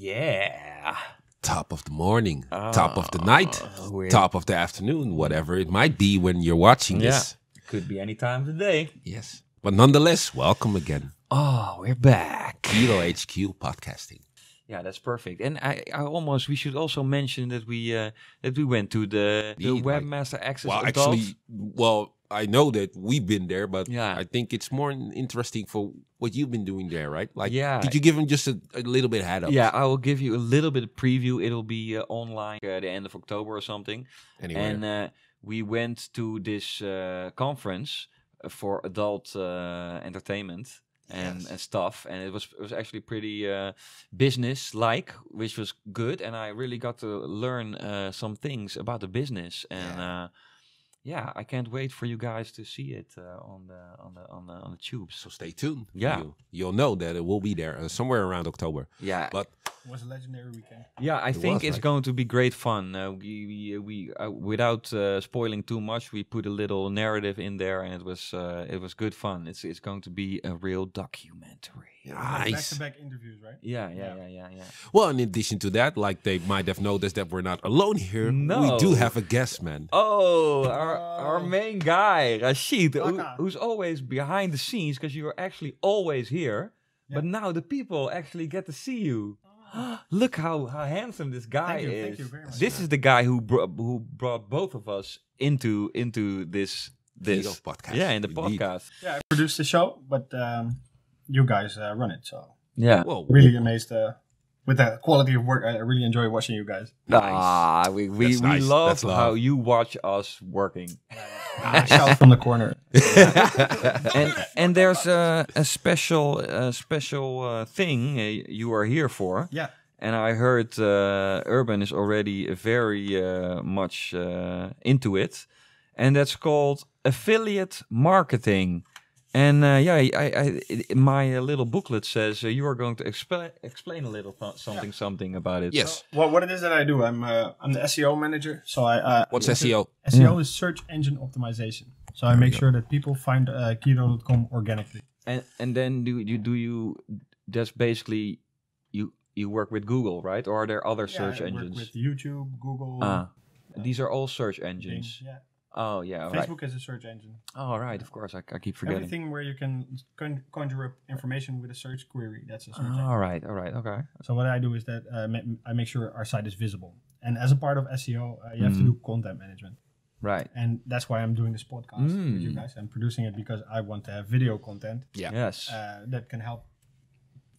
Yeah. Top of the morning, top of the night, top of the afternoon, whatever it might be when you're watching this. It could be any time of the day. Yes. But nonetheless, welcome again. Oh, we're back. Kiiroo HQ podcasting. Yeah, that's perfect. And we should also mention that we went to the Webmaster Access Adult. I know that we've been there, but Yeah. I think it's more interesting for what you've been doing there, right? Like, Yeah. Did you give them just a little bit head up? Yeah, I will give you a little bit of preview. It'll be online at the end of October or something. Anyway. And we went to this conference for adult entertainment and stuff, and it was actually pretty business-like, which was good. And I really got to learn some things about the business, and I can't wait for you guys to see it on the tubes. So stay tuned. Yeah. You'll know that it will be there somewhere around October. Yeah. But it was a legendary weekend. Yeah, I think it's going to be great fun. We without spoiling too much, we put a little narrative in there, and it was good fun. It's going to be a real documentary. Nice. Back-to-back interviews, right? Yeah. Well, in addition to that, like they might have noticed that we're not alone here. No. We do have a guest, man. Oh, our main guy, Rashid, Taka. who's always behind the scenes, because you are actually always here. Yeah. But now the people actually get to see you. Look how handsome this guy is. Thank you very much. This is the guy who brought both of us into this Kiiroo podcast. Yeah, in the Indeed. podcast. Yeah, I produced the show, but you guys run it, so Yeah. Well, really amazed with the quality of work. I really enjoy watching you guys. Nice. We That's nice. love That's love. how you watch us working. Shout from the corner. and there's a special thing you are here for. Yeah. And I heard Urban is already very much into it, and that's called affiliate marketing. And my little booklet says you are going to explain a little something about it. yes. Well, what it is that I do, I'm the SEO manager. So What's SEO? SEO is search engine optimization. So I make sure that people find Kiiroo.com organically. And then do you just basically you work with Google, right? Or are there other search I engines? work with YouTube, Google. These are all search engines. Bing, yeah. Oh yeah, right. Facebook is a search engine. Oh right, of course. I keep forgetting. Everything where you can conjure up information with a search query, that's a search engine. All right, okay. So what I do is that I make sure our site is visible. And as a part of SEO, you have to do content management. Right. And that's why I'm doing this podcast with you guys. I'm producing it because I want to have video content Yeah. Yes. that can help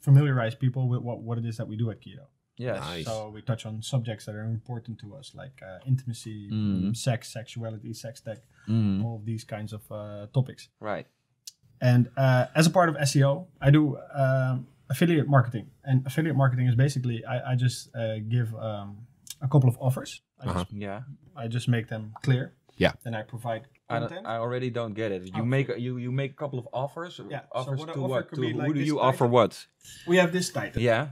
familiarize people with what it is that we do at Kiiroo. Yes. Nice. So we touch on subjects that are important to us, like intimacy, sex, sexuality, sex tech, all of these kinds of topics. Right. And as a part of SEO, I do affiliate marketing. And affiliate marketing is basically, I just give a couple of offers. I just make them clear. Yeah. Then I provide content. I already don't get it. You make you make a couple of offers. Yeah. Offers so what to an offer what? could To be who like do this you offer Titan. what? We have this Titan. Yeah.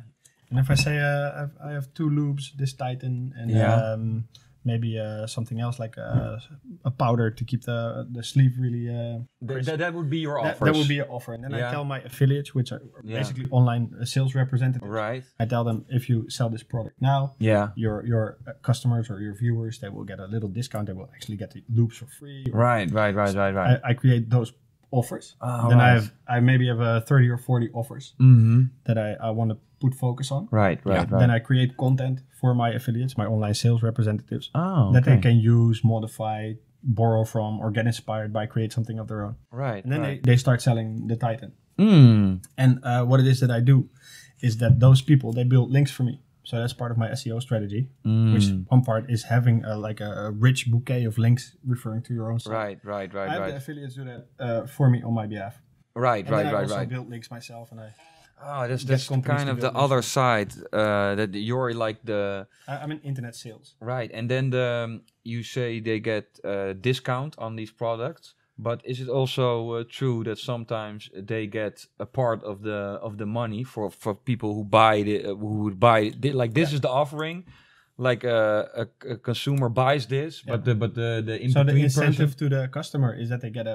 And if I say I have 2 loops, this Titan, and maybe something else like a powder to keep the sleeve really. That would be your offers. That would be an offer, and then I tell my affiliates, which are basically online sales representatives. Right. I tell them, if you sell this product now, your customers or your viewers, they will get a little discount. They will actually get the loops for free. Right. I create those offers. Oh, then right. I maybe have 30 or 40 offers that I want to put focus on. Right. Then I create content for my affiliates, my online sales representatives, Oh, that they can use, modify, borrow from, or get inspired by, create something of their own. Right. And then they start selling the Titan. Mm. And what it is that I do is that those people, they build links for me. So that's part of my SEO strategy, which one part is having a rich bouquet of links referring to your own site. Right. I have the affiliates do that for me on my behalf. Right. I also build links myself, and That's kind of the other side that you're like the. I'm in internet sales. Right, and then you say they get a discount on these products, but is it also true that sometimes they get a part of the money for people who would buy like this is the offering, like a consumer buys this, but the in So the between incentive person, to the customer is that they get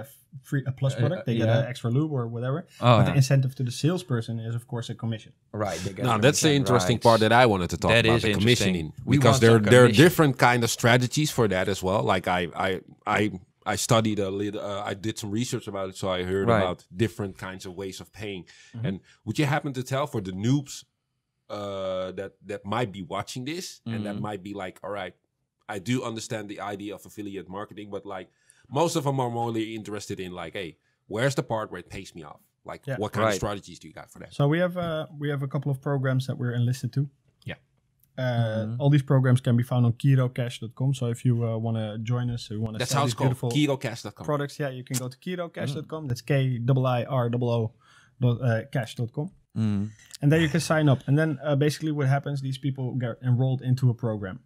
a plus product. They get an extra lube or whatever. Oh, but the incentive to the salesperson is, of course, a commission. Right. Now, that's the interesting part that I wanted to talk about, the commissioning. Because there are different kind of strategies for that as well. Like I studied a little, I did some research about it, so I heard about different kinds of ways of paying. And would you happen to tell for the noobs that might be watching this and that might be like, all right, I do understand the idea of affiliate marketing, but like most of them are more interested in like, hey, where's the part where it pays me off? Like, what kind of strategies do you got for that? So we have a couple of programs that we're enlisted to. Yeah. All these programs can be found on KiirooCash.com. So if you want to join us, or you want to sell these beautiful KiirooCash.com products, you can go to KiirooCash.com. That's KIIROO cash.com. And then you can sign up. And then basically what happens, these people get enrolled into a program.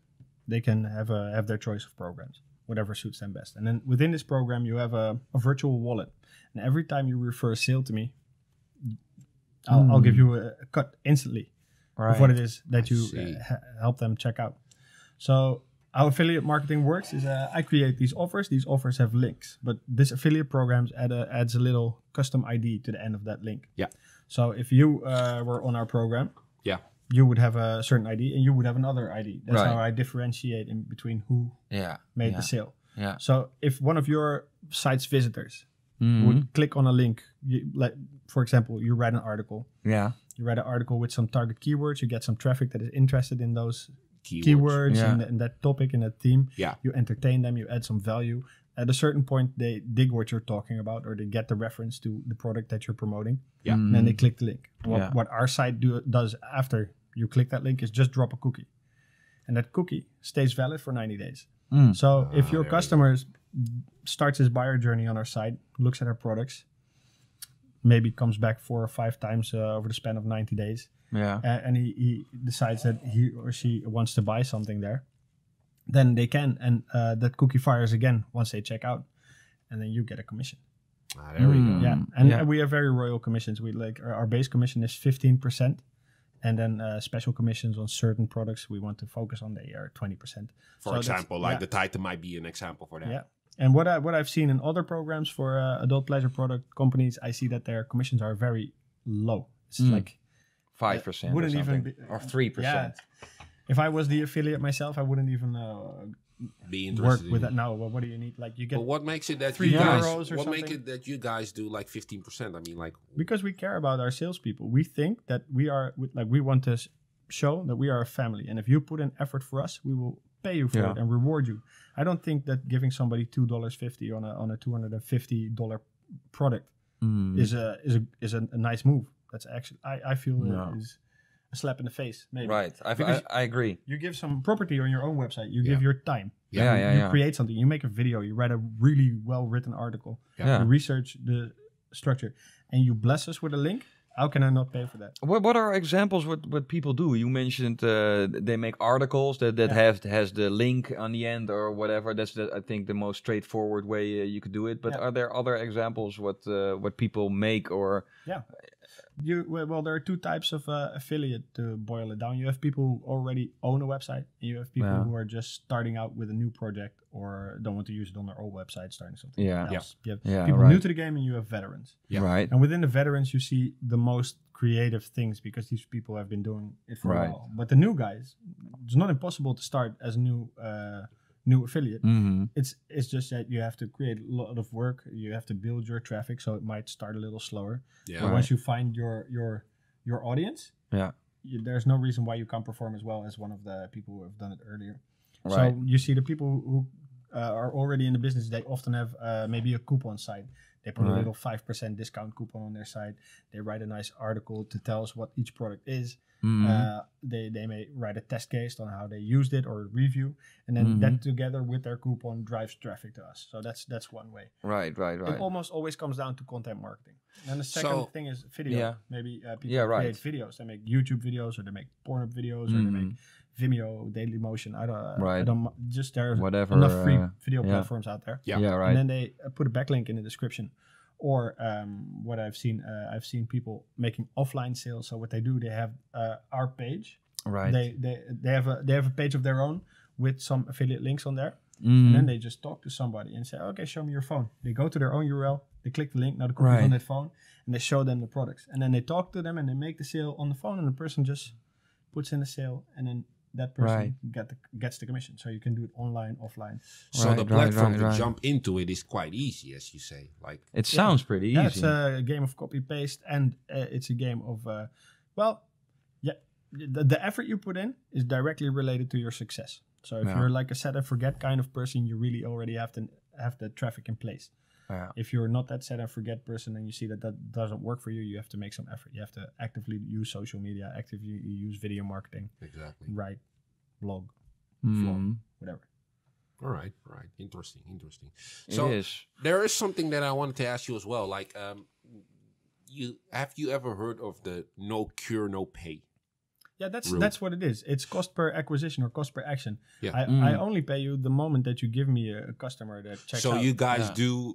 They can have their choice of programs, whatever suits them best. And then within this program, you have a virtual wallet. And every time you refer a sale to me, I'll give you a cut instantly of what it is that you help them check out. So how affiliate marketing works is I create these offers. These offers have links, but this affiliate program adds a little custom ID to the end of that link. Yeah. So if you were on our program, you would have a certain ID and you would have another ID. That's how I differentiate in between who made the sale. Yeah. So if one of your site's visitors would click on a link, for example, you write an article. Yeah. You write an article with some target keywords. You get some traffic that is interested in those keywords in that topic, in that theme. Yeah. You entertain them. You add some value. At a certain point, they dig what you're talking about, or they get the reference to the product that you're promoting. Yeah. And then they click the link. What our site does after you click that link is just drop a cookie. And that cookie stays valid for 90 days. So if your customer starts his buyer journey on our site, looks at our products, maybe comes back 4 or 5 times over the span of 90 days, and he decides that he or she wants to buy something there, then they can, and that cookie fires again once they check out, and then you get a commission. There we go. Yeah, and we have very royal commissions. We like our base commission is 15%, and then special commissions on certain products we want to focus on, they are 20%. For example, like the Titan might be an example for that. Yeah. And what I've seen in other programs for adult pleasure product companies, I see that their commissions are very low. It's like 5% wouldn't or even be, or 3%. Yeah. If I was the affiliate myself, I wouldn't even be work with that. Now, what do you need? Like you get. But what makes it that €3 you guys? or What makes it that you guys do like 15%? I mean, like because we care about our salespeople. We think that we want to show that we are a family, and if you put in effort for us, we will pay you for it and reward you. I don't think that giving somebody $2.50 on a $250 product is a nice move. That's actually I feel is a slap in the face. Maybe. Right. I agree. You give some property on your own website. You give your time. You create something. You make a video. You write a really well written article. You research the structure, and you bless us with a link. How can I not pay for that? What are examples what people do? You mentioned they make articles that has the link on the end or whatever. That's I think the most straightforward way you could do it. But are there other examples what people make or? Yeah. There are 2 types of affiliate to boil it down. You have people who already own a website, and you have people who are just starting out with a new project or don't want to use it on their old website, starting something else. You have people new to the game, and you have veterans. Right. And within the veterans, you see the most creative things because these people have been doing it for a while. But the new guys, it's not impossible to start as a new affiliate. It's just that you have to create a lot of work. You have to build your traffic, so it might start a little slower. But once you find your audience, there's no reason why you can't perform as well as one of the people who have done it earlier. So you see the people who are already in the business, they often have maybe a coupon site. They put a little 5% discount coupon on their site. They write a nice article to tell us what each product is. They may write a test case on how they used it or a review, and then that together with their coupon drives traffic to us. So that's one way. Right. It almost always comes down to content marketing. And the second thing is video. Maybe people create videos. They make YouTube videos, or they make Pornhub videos, or they make Vimeo, Dailymotion. I don't. Just there's enough free video platforms out there. And then they put a backlink in the description. Or what I've seen people making offline sales. So what they do, they have our page. Right. They have a page of their own with some affiliate links on there, and then they just talk to somebody and say, "Okay, show me your phone." They go to their own URL, They click the link, now the cookie is on that phone, and they show them the products. And then they talk to them and they make the sale on the phone, and the person just puts in the sale, and then that person gets the commission. So you can do it online, offline. So the platform to jump into it is quite easy, as you say. Like it sounds pretty easy. It's a game of copy paste, and it's a game of the effort you put in is directly related to your success. So if you're like a set and forget kind of person, you really already have the traffic in place. If you're not that set and forget person and you see that doesn't work for you, you have to make some effort. You have to actively use social media, actively use video marketing. Exactly. Write, blog, vlog, whatever. All right. Interesting. So there is something that I wanted to ask you as well. Like, have you ever heard of the no cure, no pay? Yeah, that's what it is. It's cost per acquisition or cost per action. Yeah. I only pay you the moment that you give me a customer that checks out. So you guys do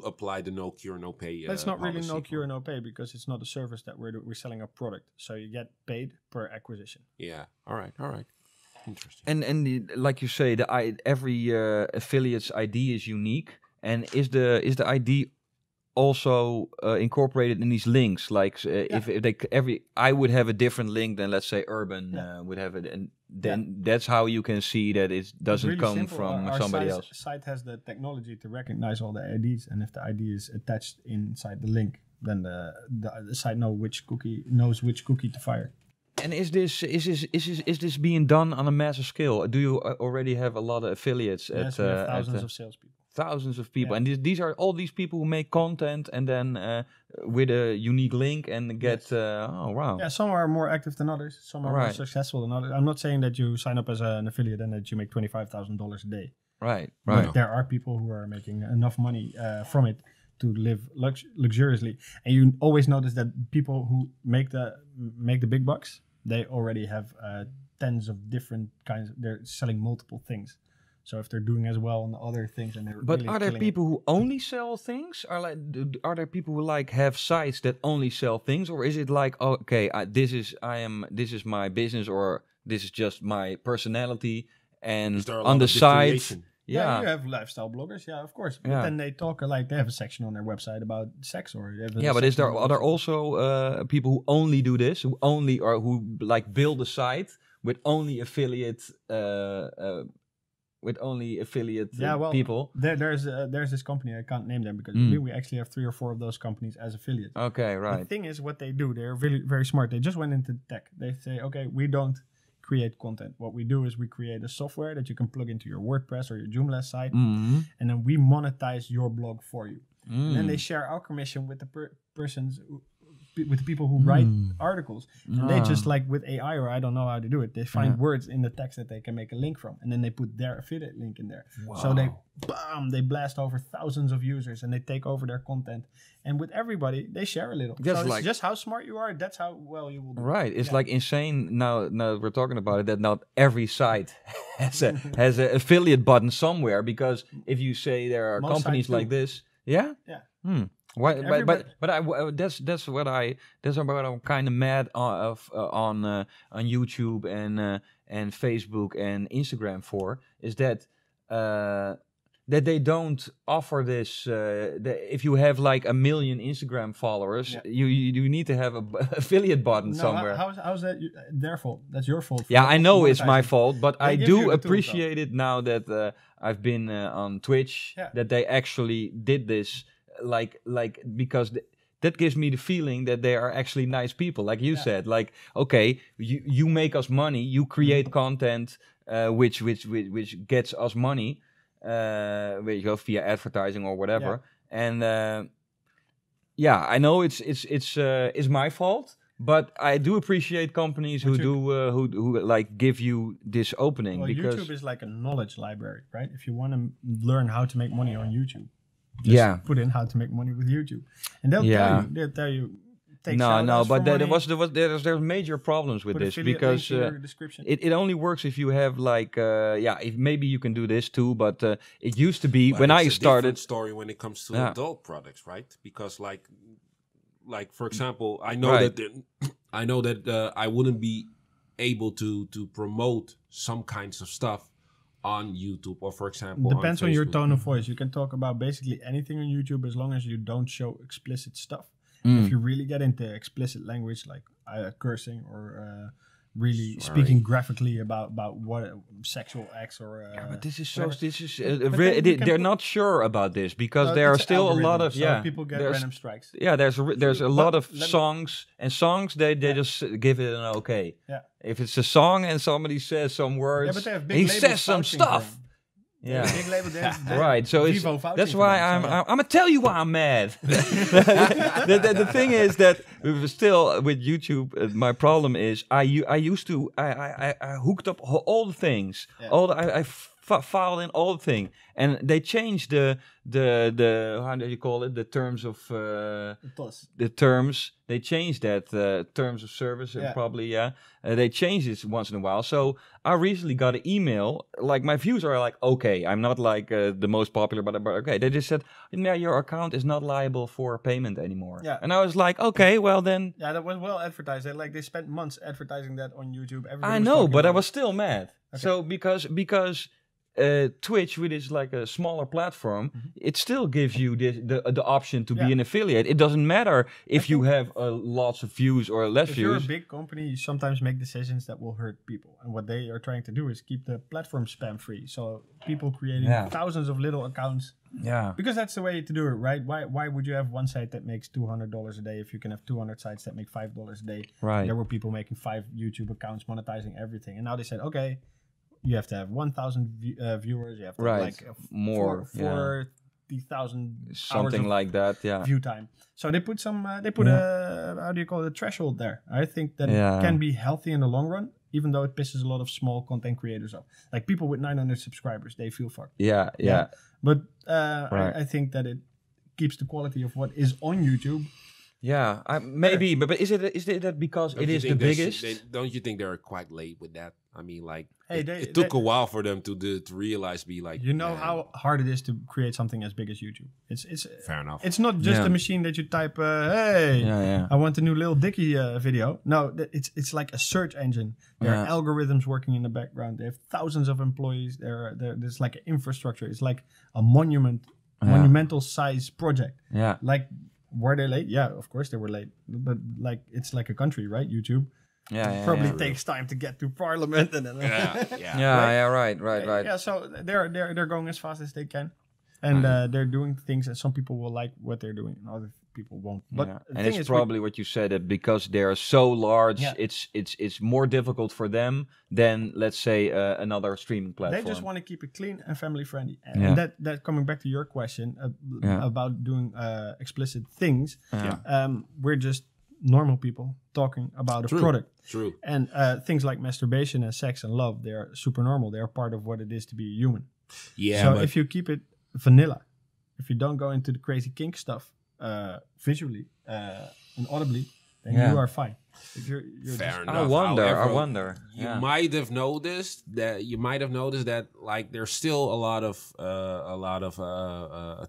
apply the no cure, no pay. That's not really no cure, no pay because it's not a service that we're selling a product. So you get paid per acquisition. Yeah. All right. Interesting. And like you say, every affiliate's ID is unique. And is the ID also incorporated in these links? Like if I would have a different link than, let's say, Urban would have it, and then that's how you can see that it doesn't really come simple. From somebody else. Our site has the technology to recognize all the IDs, and if the ID is attached inside the link, then the site knows which cookie to fire. And is this being done on a massive scale? Do you already have a lot of affiliates? Yes, we have thousands of salespeople. Thousands of people, and these are all these people who make content and then with a unique link and get. Oh wow! Yeah, some are more active than others. Some are more successful than others. I'm not saying that you sign up as an affiliate and that you make $25,000 a day. Right. But there are people who are making enough money from it to live luxuriously, and you always notice that people who make the big bucks, they already have tens of different kinds. They're selling multiple things. So if they're doing as well on the other things, and they're but are there people who only sell things? Are there people who have sites that only sell things, or is it like this is my business, or this is just my personality, and on the side, you have lifestyle bloggers, of course. But then they talk they have a section on their website about sex, or but are there also people who only do this, who build a site with only affiliate? With only affiliate people. There's this company, I can't name them because we actually have 3 or 4 of those companies as affiliates. Okay, right. The thing is, what they do, they're really very smart. They just went into tech. They say, okay, we don't create content. What we do is we create a software that you can plug into your WordPress or your Joomla site, and then we monetize your blog for you. And then they share our commission with the with the people who write articles. And they just with AI, or I don't know how to do it, they find words in the text that they can make a link from, and then they put their affiliate link in there. Wow. So they blast over thousands of users, and they take over their content. And with everybody, they share a little. So it's just how smart you are, that's how well you will do. Right. It's like insane now we're talking about it, that not every site has an affiliate button somewhere, because if you say there are companies like this. Yeah? Yeah. Why, but that's what I'm kind of mad on YouTube and Facebook and Instagram for, is that they don't offer this. If you have like 1 million Instagram followers, you need to have a affiliate button somewhere. How's that their fault? That's your fault. Yeah, I know it's my fault, but I do appreciate it now that I've been on Twitch, that they actually did this. Because that gives me the feeling that they are actually nice people, like you said. Like, okay, you make us money, you create content which gets us money, via advertising or whatever. And I know it's my fault, but I do appreciate companies who give you this opening. Well, because YouTube is like a knowledge library, right? If you want to learn how to make money on YouTube, put in how to make money with YouTube, and they'll tell you. But there's major problems with this, because it only works if you have if maybe you can do this too, but it used to be when I started. Story when it comes to adult products, right? Because like for example, I know that I wouldn't be able to promote some kinds of stuff on YouTube or, for example, depends on your tone of mm-hmm. voice. You can talk about basically anything on YouTube as long as you don't show explicit stuff. If you really get into explicit language like cursing or really speaking graphically about what sexual acts or but this is they're not sure about this because there are still a lot of people get random strikes. There's a lot of songs they just give it an okay. If it's a song and somebody says some words, but they have big he says some stuff. Yeah, big label, right. So that's why I'm gonna tell you why I'm mad. the thing is that still with YouTube, my problem is I hooked up all the things, I filed in all the thing, and they changed the how do you call it, the terms of the terms. They changed that terms of service probably they change this once in a while. So I recently got an email like my views are like okay, I'm not like the most popular, but okay. They just said your account is not liable for payment anymore. And I was like okay, well then that was well advertised. They spent months advertising that on YouTube. I know, but I was still mad. So because Twitch, which is like a smaller platform, it still gives you the option to be an affiliate. It doesn't matter if you have lots of views or less views. If you're a big company, you sometimes make decisions that will hurt people. And what they are trying to do is keep the platform spam free. So people creating thousands of little accounts. Because that's the way to do it, right? Why would you have one site that makes $200 a day if you can have 200 sites that make $5 a day? Right. There were people making 5 YouTube accounts monetizing everything. And now they said, okay, you have to have 1,000 viewers. You have to have like more 40,000 something like that. View time. So they put some. They put a how do you call it, a threshold there. I think that it can be healthy in the long run, even though it pisses a lot of small content creators off. Like people with 900 subscribers, they feel fucked. Yeah. But I think that it keeps the quality of what is on YouTube. Yeah, maybe, but is it that because it is the biggest? Don't you think they're quite late with that? I mean, like it took a while for them to realize, be like, how hard it is to create something as big as YouTube. It's fair enough. It's not just a machine that you type, hey, I want a new Little Dicky video. No, it's like a search engine. There are algorithms working in the background. They have thousands of employees. There's like an infrastructure. It's like a monumental size project. Yeah, like. Were they late? Yeah, of course they were late. But like it's like a country, right? YouTube. Probably takes time to get to Parliament and then. Right. Yeah, so they're going as fast as they can, and they're doing things, and some people will like what they're doing, and other people won't. But and it's probably what you said, that because they're so large, it's more difficult for them than, let's say, another streaming platform. They just want to keep it clean and family friendly. And that coming back to your question about doing explicit things, we're just normal people talking about a product. True. And things like masturbation and sex and love, they are super normal. They are part of what it is to be human. Yeah. So if you keep it vanilla, if you don't go into the crazy kink stuff, visually and audibly, then you are fine. If you're fair enough. I wonder. You might have noticed that like there's still a lot of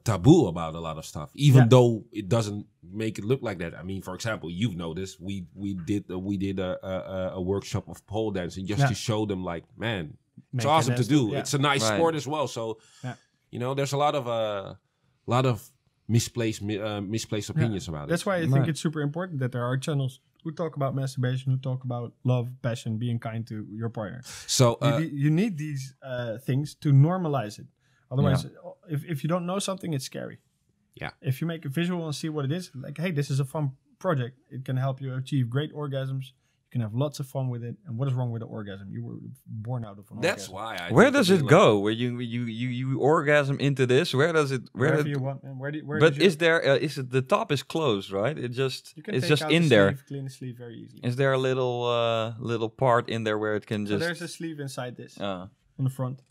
taboo about a lot of stuff, even though it doesn't make it look like that. I mean, for example, you've noticed we did a workshop of pole dancing just to show them, like, man, it's awesome to do. It's a nice sport as well. So there's a lot of misplaced opinions about it. That's why I think it's super important that there are channels who talk about masturbation, who talk about love, passion, being kind to your partner. So you need these things to normalize it. Otherwise, if you don't know something, it's scary. Yeah. If you make a visual and see what it is, like, hey, this is a fun project. It can help you achieve great orgasms. You can have lots of fun with it. And what is wrong with the orgasm? You were born out of an orgasm. That's why. Where does it go? Where you orgasm into this? Where does it? Wherever you want. And where is there? Is it the top is closed, right? It's just in there. Clean the sleeve very easily. Is there a little part in there where it can just? So there's a sleeve inside this on the front.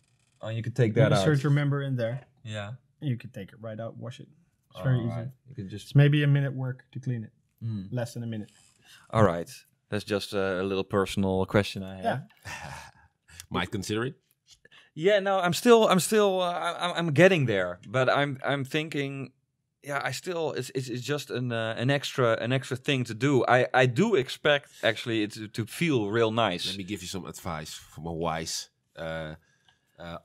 Oh, you can take that out. Insert your member in there. Yeah. And you can take it right out, wash it. It's very easy. Right. You can just. It's maybe a minute work to clean it. Less than a minute. All right. That's just a little personal question I have. Yeah. Might consider it. Yeah, no, I'm getting there, but I'm thinking, it's just an extra thing to do. I do expect actually it to feel real nice. Let me give you some advice from a wise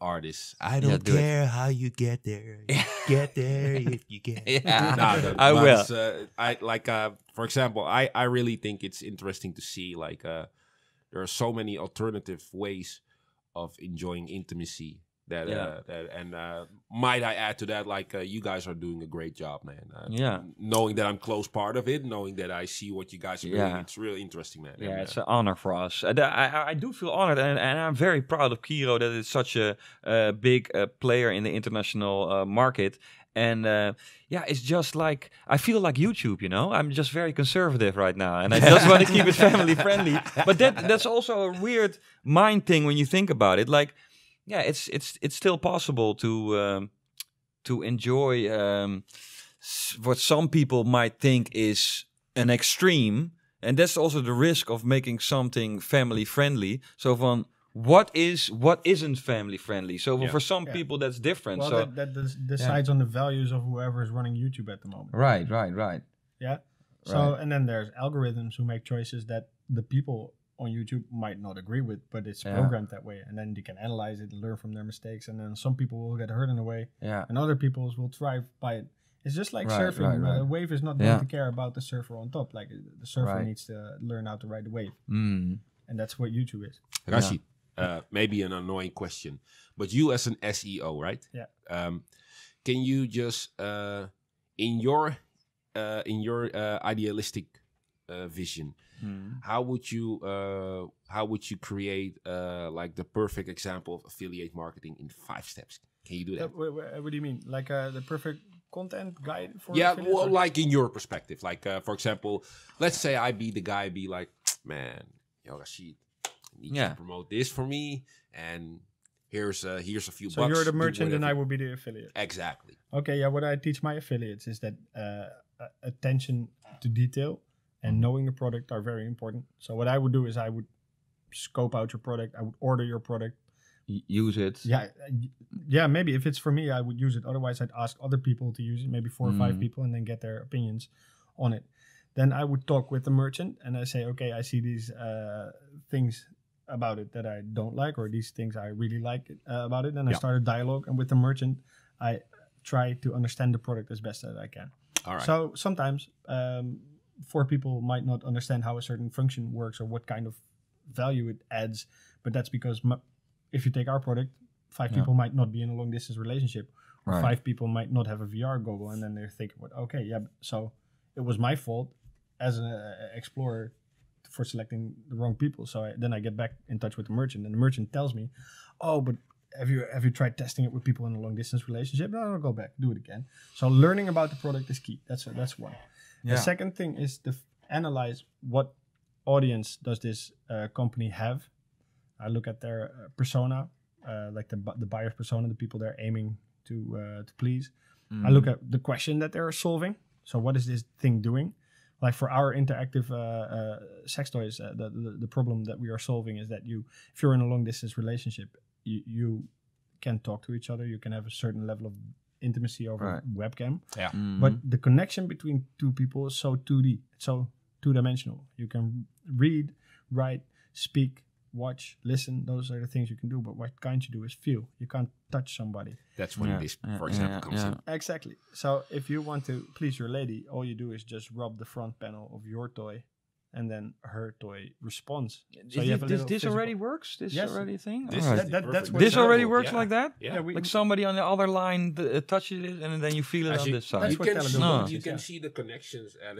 artists. I don't care how you get there. Get there if you can. I will. For example, I really think it's interesting to see there are so many alternative ways of enjoying intimacy. Might I add to that, you guys are doing a great job, man. Knowing that I'm close part of it, knowing that I see what you guys are doing, it's really interesting, man. Yeah, it's an honor for us. I do feel honored, and I'm very proud of Kiiroo that it's such a big player in the international market. And it's just like, I feel like YouTube, I'm just very conservative right now, and I just want to keep it family friendly. But that's also a weird mind thing when you think about it. Like, it's still possible to enjoy what some people might think is an extreme, and that's also the risk of making something family friendly. So what isn't family friendly? So for some people that's different. Well, so that decides on the values of whoever is running YouTube at the moment. Right. Yeah. So and then there's algorithms who make choices that the people on YouTube might not agree with, but it's programmed that way, and then you can analyze it and learn from their mistakes, and then some people will get hurt in a way, and other people will thrive by it. It's just like surfing. A wave is not going to care about the surfer on top. Like the surfer needs to learn how to ride the wave, and that's what YouTube is. Rashid, maybe an annoying question, but you as an SEO, right? Yeah. Can you just in your idealistic vision, how would you create the perfect example of affiliate marketing in 5 steps? Can you do that? What do you mean? Like the perfect content guide for like in your perspective, for example, let's say I be the guy, be like, man, Rashid, you need to promote this for me, and here's a few bucks. So you're the merchant and I will be the affiliate. Exactly. Okay, what I teach my affiliates is that attention to detail and knowing the product are very important. So what I would do is I would scope out your product. I would order your product. Use it. Yeah. Maybe if it's for me, I would use it. Otherwise, I'd ask other people to use it, maybe 4 or 5 people, and then get their opinions on it. Then I would talk with the merchant and I say, okay, I see these things about it that I don't like, or these things I really like about it. Then I start a dialogue, and with the merchant, I try to understand the product as best as I can. All right. So sometimes 4 people might not understand how a certain function works or what kind of value it adds, but that's because if you take our product, 5 people might not be in a long distance relationship, or 5 people might not have a VR goggle, and then they're thinking, so it was my fault as an explorer for selecting the wrong people. So then I get back in touch with the merchant, and the merchant tells me, oh, but have you tried testing it with people in a long distance relationship? No, go back, do it again. So learning about the product is key. That's one. The second thing is to analyze what audience does this company have. I look at their persona, like the buyer's persona, the people they're aiming to please. I look at the question that they're solving. So what is this thing doing? Like for our interactive sex toys, the problem that we are solving is that if you're in a long distance relationship, you can talk to each other. You can have a certain level of intimacy over webcam. Yeah. But the connection between 2 people is so 2D, so 2-dimensional. You can read, write, speak, watch, listen. Those are the things you can do. But what can't you do is feel. You can't touch somebody. That's when this, for example, comes in. Exactly. So if you want to please your lady, all you do is just rub the front panel of your toy, and then her toy responds. So this already works? This already thing? That's this already works like that? Yeah. Like somebody on the other line touches it, and then you feel it on this side. You can see the connections and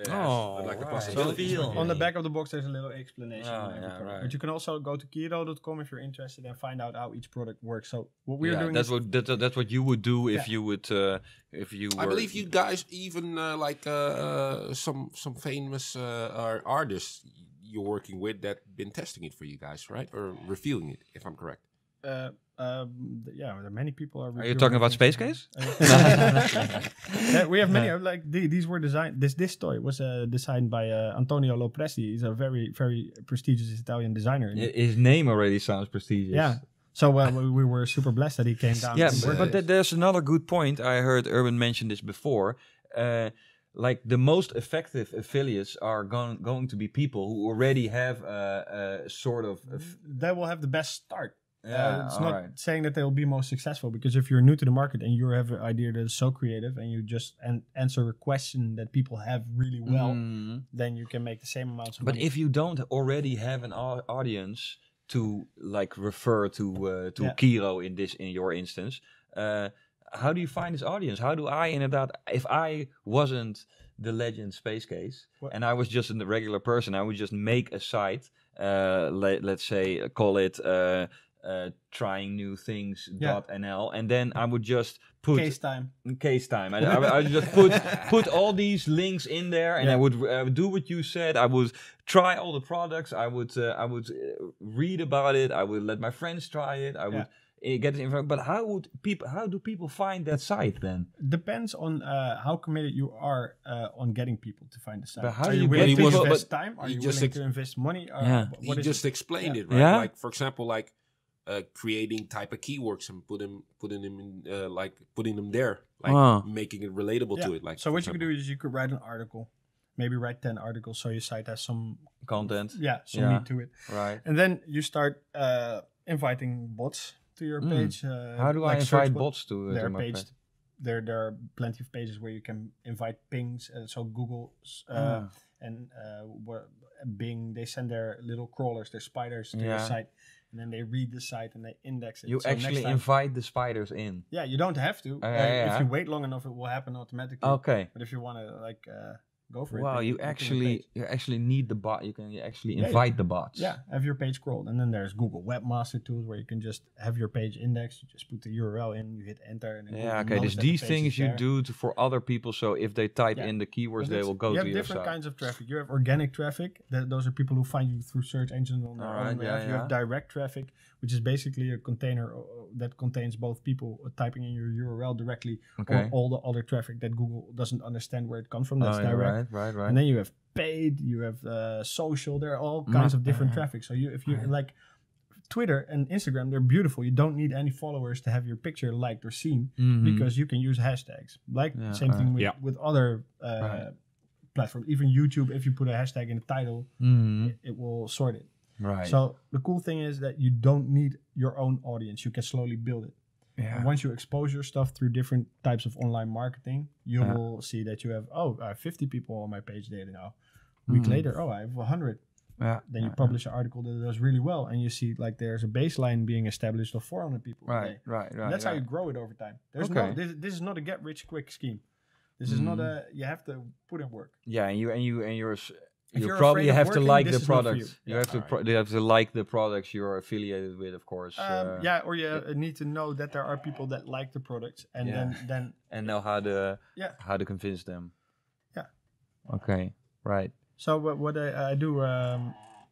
like the possibility. On the back of the box, there's a little explanation. But you can also go to Kiiroo.com if you're interested and find out how each product works. So what we're doing that's what you would do if you would if you were. I believe you guys even some famous artists you're working with that been testing it for you guys, right? Or revealing it, if I'm correct. There are many people. Are you talking about Space Case? We have many. These were designed. This toy was designed by Antonio Lopresti. He's a very, very prestigious Italian designer. His name already sounds prestigious. Yeah. So we were super blessed that he came down. Yeah, but there's another good point. I heard Urban mention this before. Like the most effective affiliates are going to be people who already have a sort of... They will have the best start. It's not saying that they will be most successful, because if you're new to the market and you have an idea that is so creative and you just answer a question that people have really well, then you can make the same amounts of money. But if you don't already have an audience to like refer to Kiiroo in your instance, how do you find this audience? How do I inderdaad, if I wasn't the legend Space Case and I was just a regular person, I would just make a site, let's say call it trying new things.nl, and then I would just put case time. I would just put all these links in there, and I would do what you said. I would try all the products. I would read about it. I would let my friends try it. I would get it in. But how do people find that site then? Depends on how committed you are on getting people to find the site. But how are do you willing to invest time? Are you willing to invest money? You just explained it, right? Like, for example, like creating type of keywords and putting them in, like putting them there, like making it relatable to it. Like, so what you could do is you could write an article, maybe write 10 articles, so your site has some content, some meat to it, right? And then you start inviting bots to your page. How do I invite bots to their my page? There are plenty of pages where you can invite pings. So Google and Bing, they send their little crawlers, their spiders to your site. And then they read the site and they index it. You actually invite the spiders in. Yeah, you don't have to. If you wait long enough, it will happen automatically. Okay. But if you want to like go for it. Wow, you actually need the bot. You can actually invite the bots. Yeah, have your page crawled, and then there's Google Webmaster Tools where you can just have your page indexed. You just put the URL in, you hit enter, and there's these things you do for other people. So if they type in the keywords, they will go to your site. You have different kinds of traffic. You have organic traffic. Those are people who find you through search engines on their own. You have direct traffic, which is basically a container that contains both people typing in your URL directly or all the other traffic that Google doesn't understand where it comes from. That's direct. Right. And then you have paid, you have social. There are all kinds of different traffic. So if you like Twitter and Instagram, they're beautiful. You don't need any followers to have your picture liked or seen because you can use hashtags. Same thing with other platforms. Even YouTube, if you put a hashtag in the title, it will sort it. Right. So the cool thing is that you don't need your own audience. You can slowly build it. Yeah. And once you expose your stuff through different types of online marketing, you will see that you have, I have 50 people on my page there now. A week later, I have 100. Yeah. Then you publish an article that does really well, and you see like there's a baseline being established of 400 people. Right. And that's how you grow it over time. There's this is not a get rich quick scheme. This is not you have to put in work. Yeah, and you probably have to like the product. You have to like the products you're affiliated with, of course. Or you need to know that there are people that like the products, and then and know how to convince them. Yeah. Okay. Right. So what I do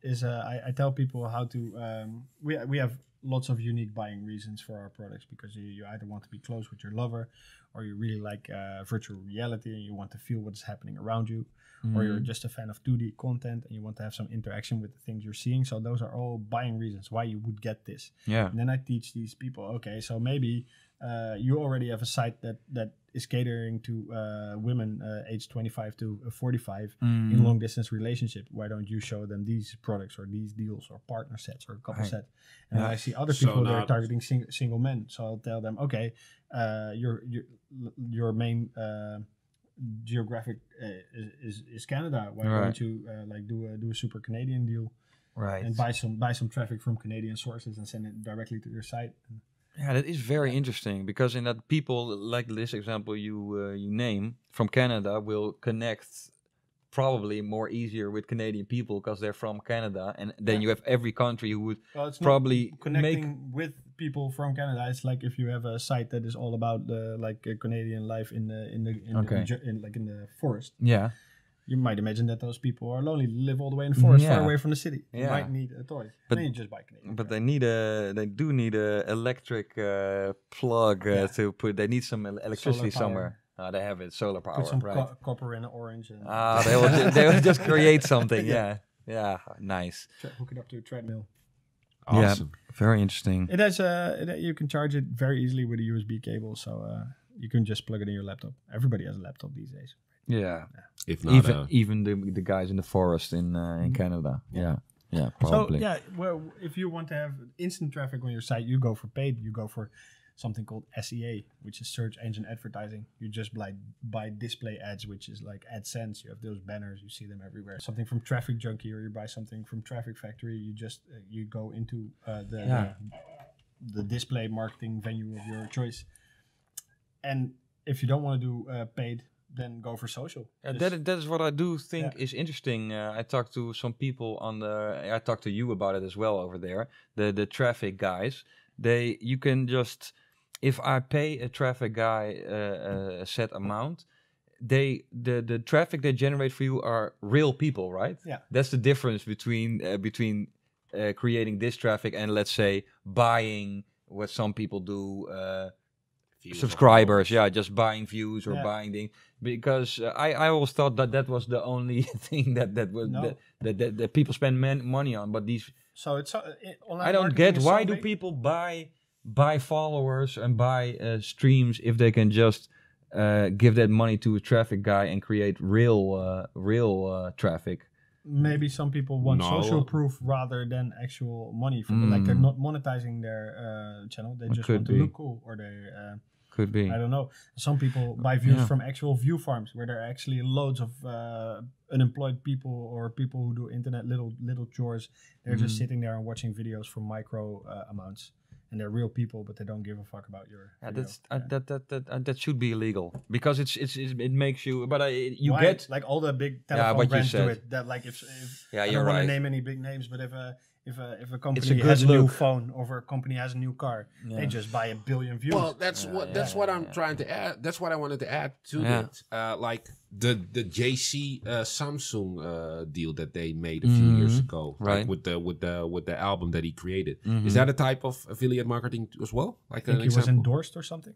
is I tell people how to. We have lots of unique buying reasons for our products, because you either want to be close with your lover, or you really like virtual reality and you want to feel what's happening around you. Or you're just a fan of 2D content and you want to have some interaction with the things you're seeing. So those are all buying reasons why you would get this. Yeah. And then I teach these people, okay, so maybe you already have a site that is catering to women aged 25 to 45 in long distance relationship. Why don't you show them these products or these deals or partner sets or couple sets? And I see other people that are targeting single men. So I'll tell them, okay, your main geographic is Canada. Why don't you do a super Canadian deal, right? And buy some traffic from Canadian sources and send it directly to your site. Yeah, that is very interesting, because in that people like this example you name from Canada will connect probably more easier with Canadian people because they're from Canada, and then you have every country who would probably connecting with people from Canada. It's like if you have a site that is all about Canadian life in the forest. Yeah. You might imagine that those people are lonely, live all the way in the forest, far away from the city. You might need a toy. But then you just buy Canadian. But they do need a electric plug to put. They need some electricity somewhere. They have it, solar power. Put some copper in an orange. And they will just create something. Yeah, nice. Hook it up to a treadmill. Awesome. Yeah, very interesting. It has you can charge it very easily with a USB cable, so you can just plug it in your laptop. Everybody has a laptop these days. Yeah. If not, even the guys in the forest in Canada. Yeah. Yeah, probably. So well, if you want to have instant traffic on your site, you go for paid. You go for something called SEA, which is search engine advertising. You just buy display ads, which is like AdSense. You have those banners, you see them everywhere. Something from Traffic Junkie, or you buy something from Traffic Factory. You just you go into the display marketing venue of your choice. And if you don't want to do paid, then go for social. That is what I do think is interesting. I talked to some people I talked to you about it as well over there. The traffic guys. You can just, if I pay a traffic guy a set amount, the traffic they generate for you are real people, right? Yeah. That's the difference between creating this traffic and, let's say, buying what some people do. Subscribers, just buying views or buying things, because I always thought that was the only thing that people spend money on. But these, so it's I don't get why do people buy followers and buy streams if they can just give that money to a traffic guy and create real traffic. Maybe some people want social proof rather than actual money from it. Like they're not monetizing their channel. They just want to look cool, or they could be. I don't know. Some people buy views from actual view farms where there are actually loads of unemployed people or people who do internet little chores. They're just sitting there and watching videos for micro amounts. And they're real people, but they don't give a fuck about your. That should be illegal, because it makes you. But you Why? get like all the big telephone brands do it. That like if I don't want to name any big names, but if a company has a new phone or a company has a new car, they just buy 1 billion views. Well, that's what I'm trying to add. That's what I wanted to add to that. Like the JC Samsung deal that they made a few years ago, right? Like with the album that he created. Is that a type of affiliate marketing as well? Like I think he was endorsed or something.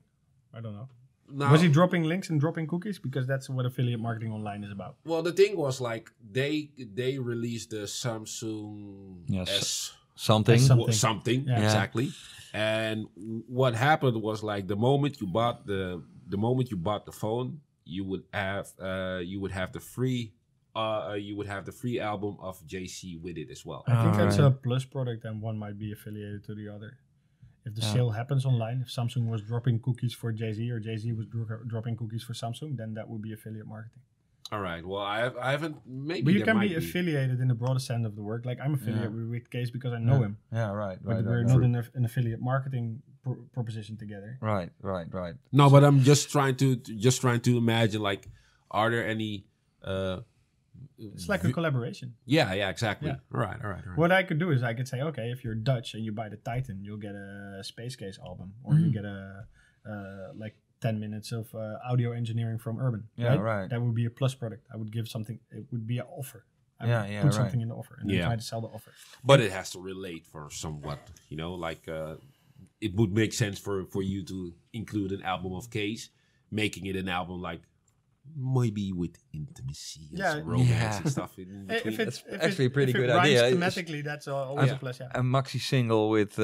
I don't know. No. Was he dropping links and dropping cookies? Because that's what affiliate marketing online is about. Well, the thing was like they released the Samsung S something exactly. And what happened was like the moment you bought the phone, you would have the free album of JC with it as well. I think that's a plus product, and one might be affiliated to the other. If the sale happens online, if Samsung was dropping cookies for Jay-Z or Jay-Z was dropping cookies for Samsung, then that would be affiliate marketing. All right. Well, I haven't. Maybe. But you can be affiliated in the broadest sense of the word. Like I'm affiliated with Case because I know him. Yeah. Right. But we're not in an affiliate marketing proposition together. Right. No, but I'm just trying to imagine, like, are there any? It's like a collaboration. Yeah, exactly. Yeah. All right. What I could do is I could say, okay, if you're Dutch and you buy the Titan, you'll get a Space Case album, or you get a like 10 minutes of audio engineering from Urban. Yeah, right. That would be a plus product. I would give something. It would be an offer. I would put something in the offer and then try to sell the offer. But it has to relate for somewhat, like it would make sense for you to include an album of Case, making it an album like maybe with intimacy and romance and stuff in between. If it's actually a pretty good idea. Thematically, that's always a plus. Yeah. A maxi single with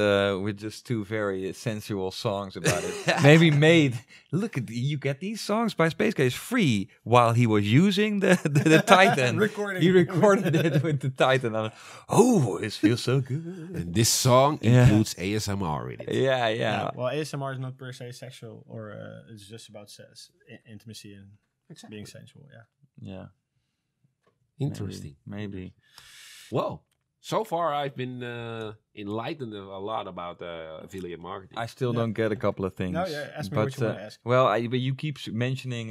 just 2 very sensual songs about it. Maybe look at you get these songs by Space Case free while he was using the Titan. He recorded it with the Titan. It feels so good. And this song includes ASMR in it. Yeah. Well, ASMR is not per se sexual, or it's just about intimacy and being sensual. Yeah. Interesting. Maybe. Well, so far I've been enlightened a lot about affiliate marketing. I still don't get a couple of things. No, ask me what you want to ask. Well, but you keep mentioning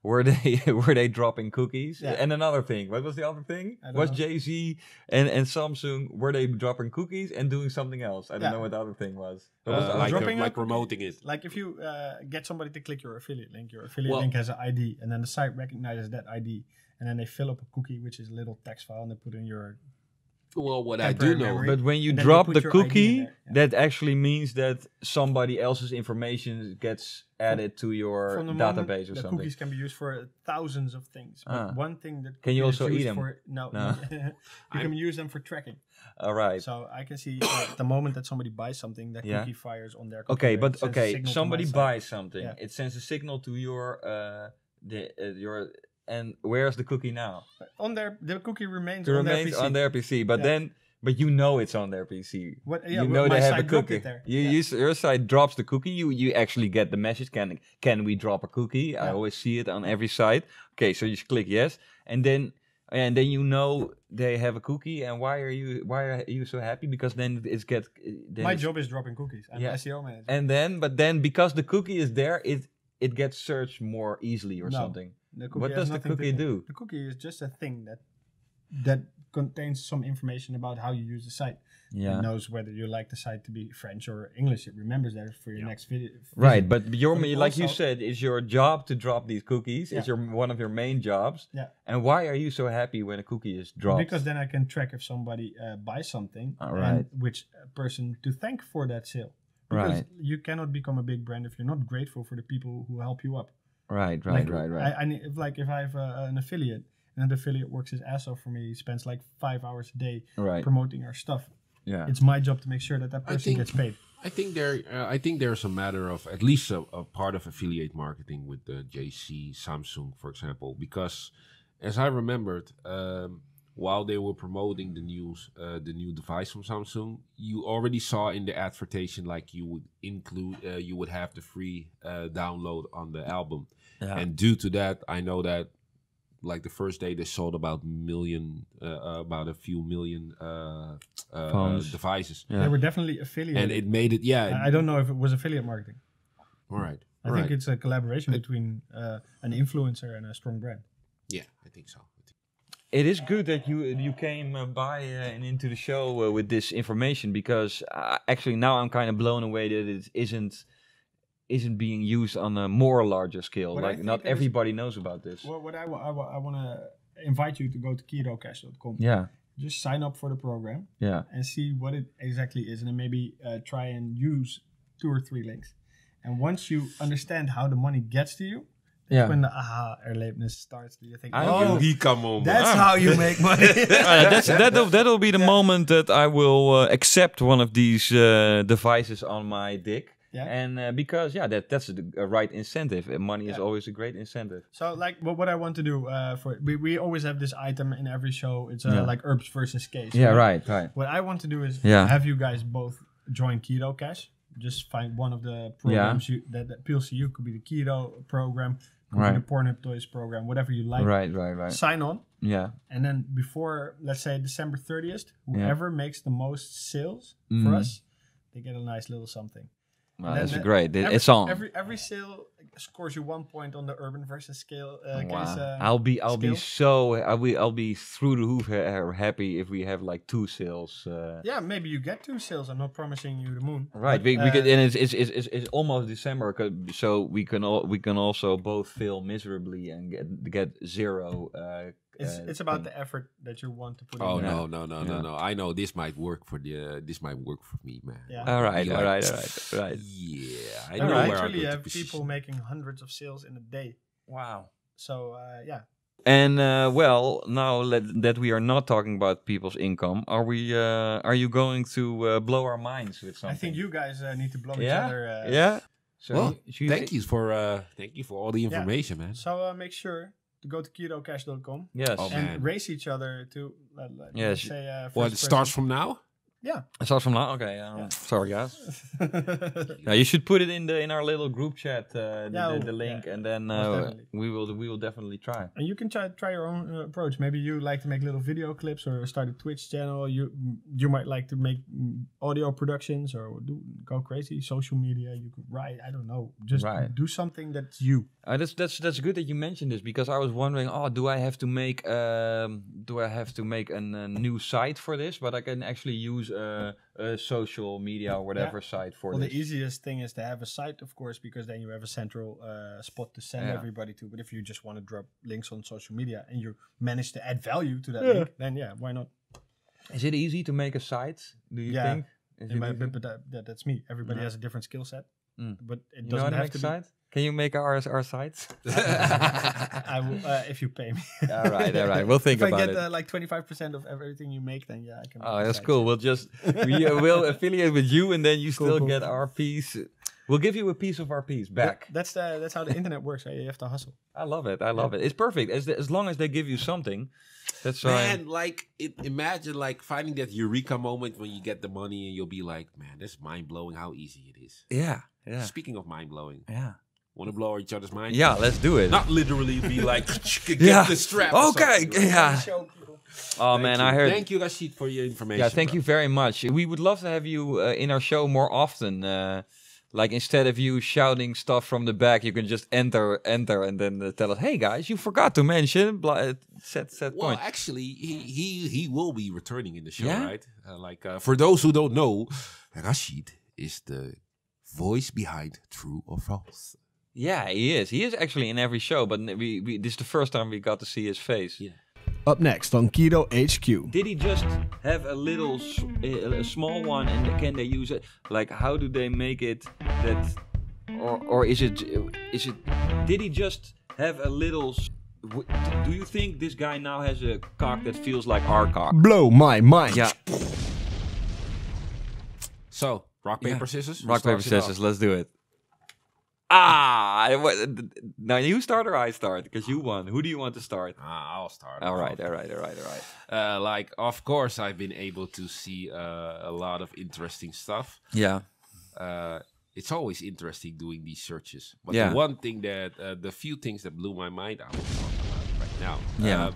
were they dropping cookies? Yeah. And another thing, what was the other thing? Was Jay-Z and Samsung, were they dropping cookies and doing something else? I don't know what the other thing was. Like promoting it. Like if you get somebody to click your affiliate link has an ID, and then the site recognizes that ID, and then they fill up a cookie, which is a little text file, and they put in your. Well, what I do know, but when you drop the cookie, that actually means that somebody else's information gets added to your database or something. The cookies can be used for thousands of things. But one thing that can you also eat them? No. You can use them for tracking. All right. So I can see at the moment that somebody buys something, that cookie fires on their computer. Somebody buys something. It sends a signal to your And where's the cookie now? The cookie remains on their PC. But But you know it's on their PC. What? You know they have a cookie. Your site drops the cookie. You actually get the message. Can we drop a cookie? Yeah. I always see it on every site. Okay, so you click yes, and then you know they have a cookie. And why are you so happy? Because then my job is dropping cookies. I'm SEO manager. And then because the cookie is there, it gets searched more easily or something. What does the cookie do? The cookie is just a thing that contains some information about how you use the site. It knows whether you like the site to be French or English. It remembers that for your next video. Right, but like you said, it's your job to drop these cookies. It's one of your main jobs. Yeah. And why are you so happy when a cookie is dropped? Because then I can track if somebody buys something and which person to thank for that sale. Because you cannot become a big brand if you're not grateful for the people who help you up. Right. If I have an affiliate, and the affiliate works his ass off for me, he spends like 5 hours a day promoting our stuff. Yeah, it's my job to make sure that person gets paid. I think there's a matter of at least a part of affiliate marketing with the JC, Samsung, for example, because as I remembered, while they were promoting the new device from Samsung, you already saw in the advertisement like you would include, you would have the free download on the album, and due to that, I know that. Like the first day, they sold about a few million devices. Yeah. They were definitely affiliated, and it made it. Yeah, I don't know if it was affiliate marketing. All right, I think it's a collaboration between an influencer and a strong brand. Yeah, I think so. It is good that you came by and into the show with this information, because actually now I'm kind of blown away that it isn't being used on a more larger scale. Like not everybody knows about this. What I want to invite you to go to KiiroCash.com. Yeah. Just sign up for the program. Yeah. And see what it exactly is, and then maybe try and use 2 or 3 links. And once you understand how the money gets to you, that's when the erlebnis starts. You think, that's how you make money. That'll be the moment that I will accept one of these devices on my dick. Yeah. And because that's a right incentive. Money is always a great incentive. So like what I want to do we always have this item in every show. It's like herbs versus case. Yeah, right. What I want to do is have you guys both join Kiiroo Cash. Just find one of the programs that appeals to you. Could be the Kiiroo program, could be the Pornhub Toys program, whatever you like. Right. Sign on. Yeah. And then before, let's say December 30th, whoever makes the most sales for us, they get a nice little something. Wow, that's great. It's on. Every sale scores you 1 point on the urban versus scale case. I'll be through the roof happy if we have like 2 sales. Yeah, maybe you get 2 sales. I'm not promising you the moon. Right. But, we could, and it's almost December, so we can also both fail miserably and get 0. It's about the effort that you want to put in. Oh no! I know this might work for me, man. Yeah. All right. Yeah, I know where actually have people making hundreds of sales in a day. Wow. So And now that we are not talking about people's income, are you going to blow our minds with something? I think you guys need to blow each other. Yeah. So thank you for all the information, man. So make sure to go to KiiroCash.com. Yes. And race each other to let's say it starts from now? Yeah. It starts from now? Okay. Sorry, guys. You should put it in our little group chat, the link, and then we will definitely try. And you can try your own approach. Maybe you like to make little video clips or start a Twitch channel. You might like to make audio productions or go crazy. Social media. You could write. I don't know. Just do something that's you. That's good that you mentioned this, because I was wondering, do I have to make a new site for this? But I can actually use a social media or whatever site for this. Well, the easiest thing is to have a site, of course, because then you have a central spot to send everybody to. But if you just want to drop links on social media and you manage to add value to that link, then why not? Is it easy to make a site? Do you think? But that's me. Everybody has a different skill set. But it doesn't have have to site. Can you make our sites? I will, if you pay me. all right. We'll think about it. If I get like 25% of everything you make, then yeah, I can. Oh, that's cool. We'll affiliate with you, and then you still get our piece. We'll give you a piece of our piece back. That's how the internet works. Right? You have to hustle. I love it. It's perfect. As long as they give you something. That's man. Imagine like finding that eureka moment when you get the money, and you'll be like, man, that's mind blowing. How easy it is. Yeah. Speaking of mind blowing. Yeah. Want to blow each other's mind? Yeah, let's do it. Not literally be like, get the strap. Okay, yeah. Oh man, I heard. Thank you, Rashid, for your information. Yeah, thank you very much. We would love to have you in our show more often. Like instead of you shouting stuff from the back, you can just enter, and then tell us, "Hey guys, you forgot to mention." Set point. Well, actually, he will be returning in the show, right? For those who don't know, Rashid is the voice behind True or False. Yeah, he is. He is actually in every show, but this is the first time we got to see his face. Yeah. Up next on Kiiroo HQ. Did he just have a little, a small one, and can they use it? Like, how do they make it that, or is it? Did he just have a little? Do you think this guy now has a cock that feels like our cock? Blow my mind. Yeah. So, rock, paper, scissors? Rock, paper, scissors. Let's do it. Now you start or I start? Because you won. Who do you want to start? I'll start. All right. Of course, I've been able to see a lot of interesting stuff. Yeah. It's always interesting doing these searches. But the one thing that, the few things that blew my mind, I will talk about right now. Yeah.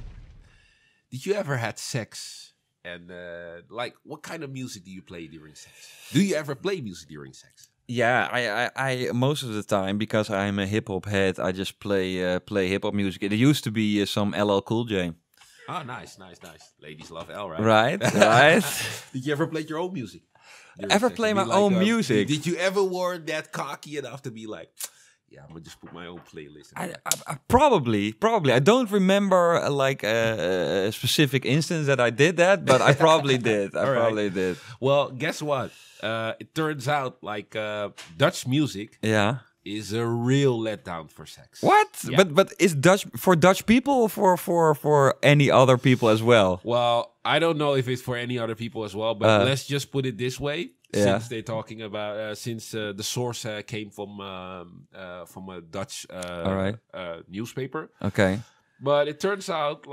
Did you ever had sex? And what kind of music do you play during sex? Do you ever play music during sex? Yeah, I most of the time, because I'm a hip hop head, I just play hip hop music. It used to be some LL Cool J. Oh, nice. Ladies love L, right? Right. Did you ever play your own music? Ever play my own music? Did you ever were that cocky enough to be like, yeah, I'm gonna just put my own playlist. I probably. I don't remember a specific instance that I did that, but I probably did. Probably did. Well, guess what? It turns out Dutch music is a real letdown for sex. What? Yeah. But is Dutch for Dutch people or for any other people as well? Well, I don't know if it's for any other people as well, but let's just put it this way. Since they're talking about since the source came from a Dutch newspaper. Okay. But it turns out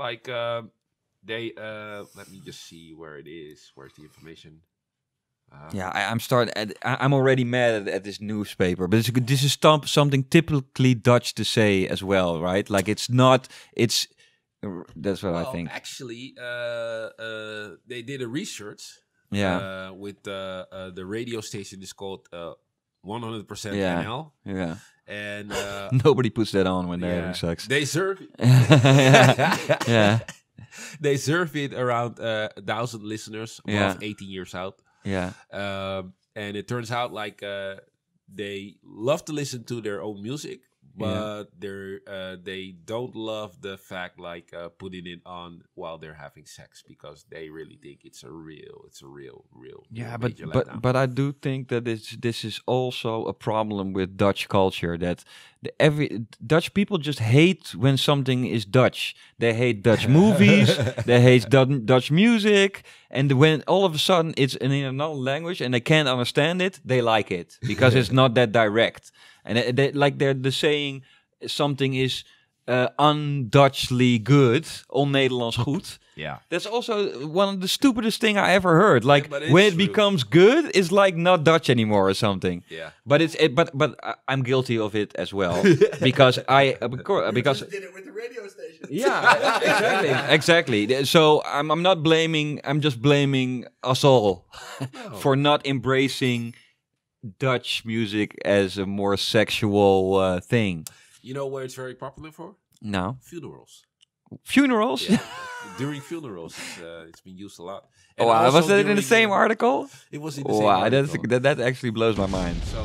they let me just see where it is. Where's the information? I'm already mad at this newspaper, but this is something typically Dutch to say as well, right? Like it's not. That's what I think. Actually, they did a research. Yeah. With the radio station is called 100% yeah. NL. Yeah. And nobody puts that on when they're having sex. They serve it. Yeah. They serve it around 1,000 listeners above 18 years out. Yeah. And it turns out they love to listen to their own music, but they don't love the fact putting it on while they're having sex, because they really think it's a real but I do think that this is also a problem with Dutch culture, that Dutch people just hate when something is Dutch. They hate Dutch movies, they hate Dutch music, and when all of a sudden it's in another language and they can't understand it, they like it because it's not that direct. And they're saying something is un-Dutchly good, on-Nederlands goed. Yeah. That's also one of the stupidest thing I ever heard. When it becomes good, it's not Dutch anymore or something. Yeah. But I'm guilty of it as well because because you did it with the radio station. Yeah, exactly. So I'm not blaming. I'm just blaming us all for not embracing Dutch music as a more sexual thing. You know where it's very popular for? No. Funerals. Funerals? Yeah. During funerals, it's been used a lot. And was that in the same article? It was in the same article. That actually blows my mind. So,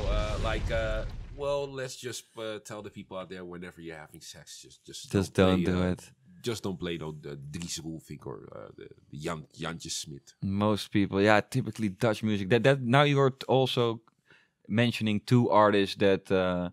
let's just tell the people out there, whenever you're having sex, just don't do it. Just don't play the Dries Roelvink or the Jantje Smit. Most people, typically Dutch music. That now you're also mentioning two artists that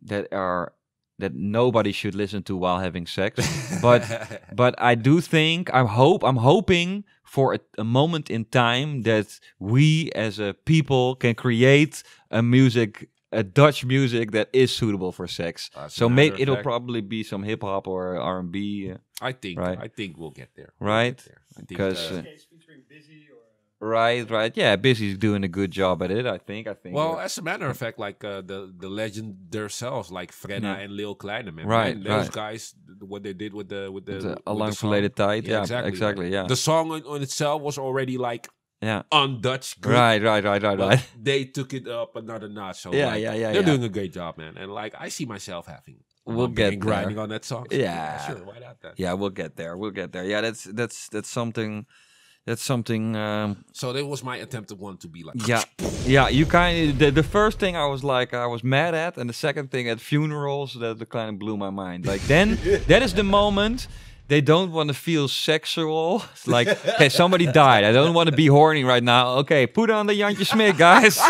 that nobody should listen to while having sex. but I do think I'm hoping for a moment in time that we as a people can create a Dutch music that is suitable for sex. So maybe it'll probably be some hip hop or R&B. I think we'll get there. Right? Because featuring Busy or Right. Yeah, Busy's doing a good job at it, I think. Well, as a matter of fact, like the legend themselves, like Frenna and Lil Kleine, man. Right, those guys, what they did with the Allang Verleden Tijd. Yeah, exactly. Yeah. The song on itself was already like un-Dutch good. Right. They took it up another notch. So they're doing a great job, man. And like I see myself having grinding on that song. So sure, why not that? Yeah, we'll get there. Yeah, that's something. That's something. So that was my attempt at one to be like. Yeah. You the first thing I was mad at, and the second thing at funerals that kind of blew my mind. Like then, that is the moment they don't want to feel sexual. It's like, okay, somebody died. I don't want to be horny right now. Okay, put on the Jantje Smit, guys.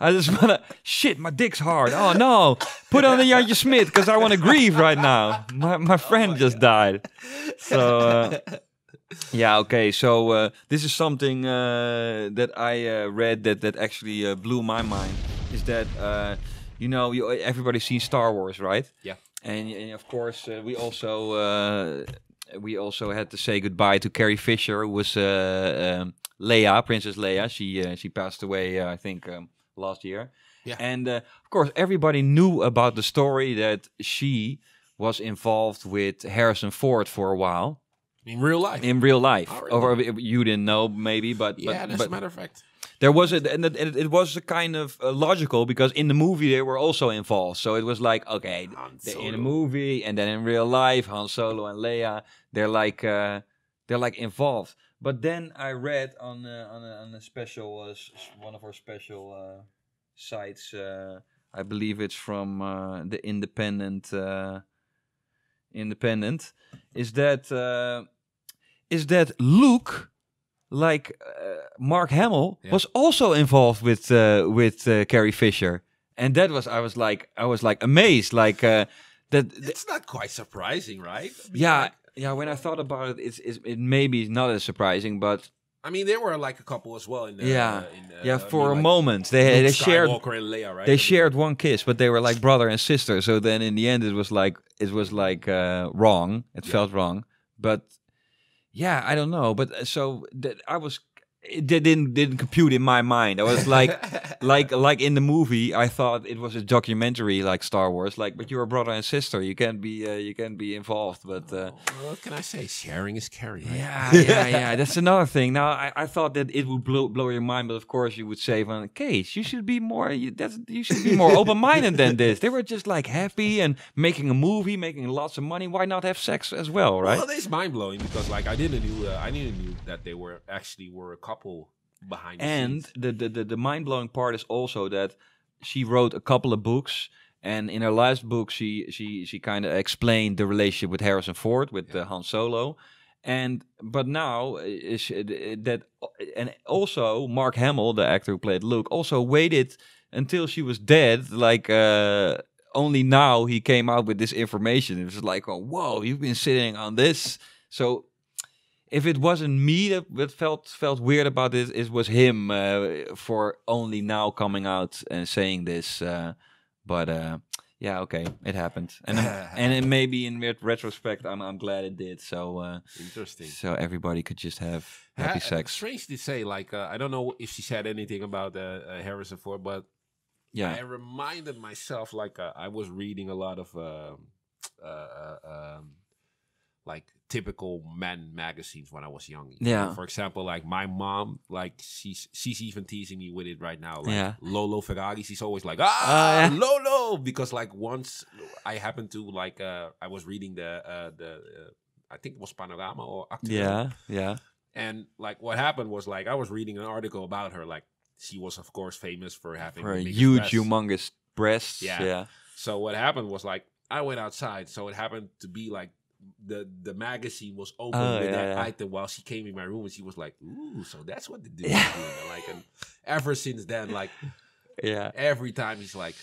I just want to, shit, my dick's hard. Oh no, put on the Jantje Smit because I want to grieve right now. My friend just died. So. Yeah, okay. So this is something that I read that actually blew my mind. Is that everybody's seen Star Wars, right? Yeah. And of course we also had to say goodbye to Carrie Fisher, who was Leia, Princess Leia. She passed away, I think, last year. Yeah. And of course everybody knew about the story that she was involved with Harrison Ford for a while. In real life. Or you didn't know, maybe, but that's a matter of fact. There was it was a kind of logical because in the movie they were also involved. So it was like, okay, in a movie and then in real life, Han Solo and Leia, they're like involved. But then I read on a special one of our special sites. I believe it's from the Independent. Is that Luke, like Mark Hamill, was also involved with Carrie Fisher, and that was I was like amazed, like that. It's not quite surprising, right? When I thought about it, it maybe not as surprising, but I mean there were like a couple as well. For a moment they shared Skywalker and Leia, right? They shared one kiss, but they were like brother and sister. So then in the end, it was like wrong. It felt wrong, but. Yeah, I don't know, but so that it didn't compute in my mind. I was like, like in the movie, I thought it was a documentary like Star Wars. Like, but you're a brother and sister, you can't be involved. But what can I say? Sharing is caring. Right? Yeah. That's another thing. Now, I thought that it would blow your mind, but of course you would say, "Van Kees, you should be more open-minded than this." They were just like happy and making a movie, making lots of money. Why not have sex as well, right? Well, it's mind blowing because like I didn't knew that they were a couple behind the scenes. And the mind-blowing part is also that she wrote a couple of books, and in her last book she kind of explained the relationship with Harrison Ford, with Han Solo, but now and also Mark Hamill, the actor who played Luke, also waited until she was dead, like only now he came out with this information. It was like, oh, whoa, you've been sitting on this. So if it wasn't me that felt weird about this, it was him for only now coming out and saying this. Okay, it happened, and it maybe in retrospect, I'm glad it did. So interesting. So everybody could just have happy sex. Strange to say, like I don't know if she said anything about Harrison Ford, but I reminded myself like I was reading a lot of like typical men magazines when I was young. Yeah. For example, like my mom, like she's even teasing me with it right now. Like Lolo Ferrari, she's always like, Lolo, because like once I happened to like I was reading the I think it was Panorama or Actua. Yeah. And like what happened was like I was reading an article about her. Like she was of course famous for having a huge, humongous breasts. Yeah. So what happened was like I went outside, so it happened to be like the magazine was open with that item while she came in my room, and she was like, "Ooh, so that's what the dude is doing." Like, and ever since then, like, every time he's like,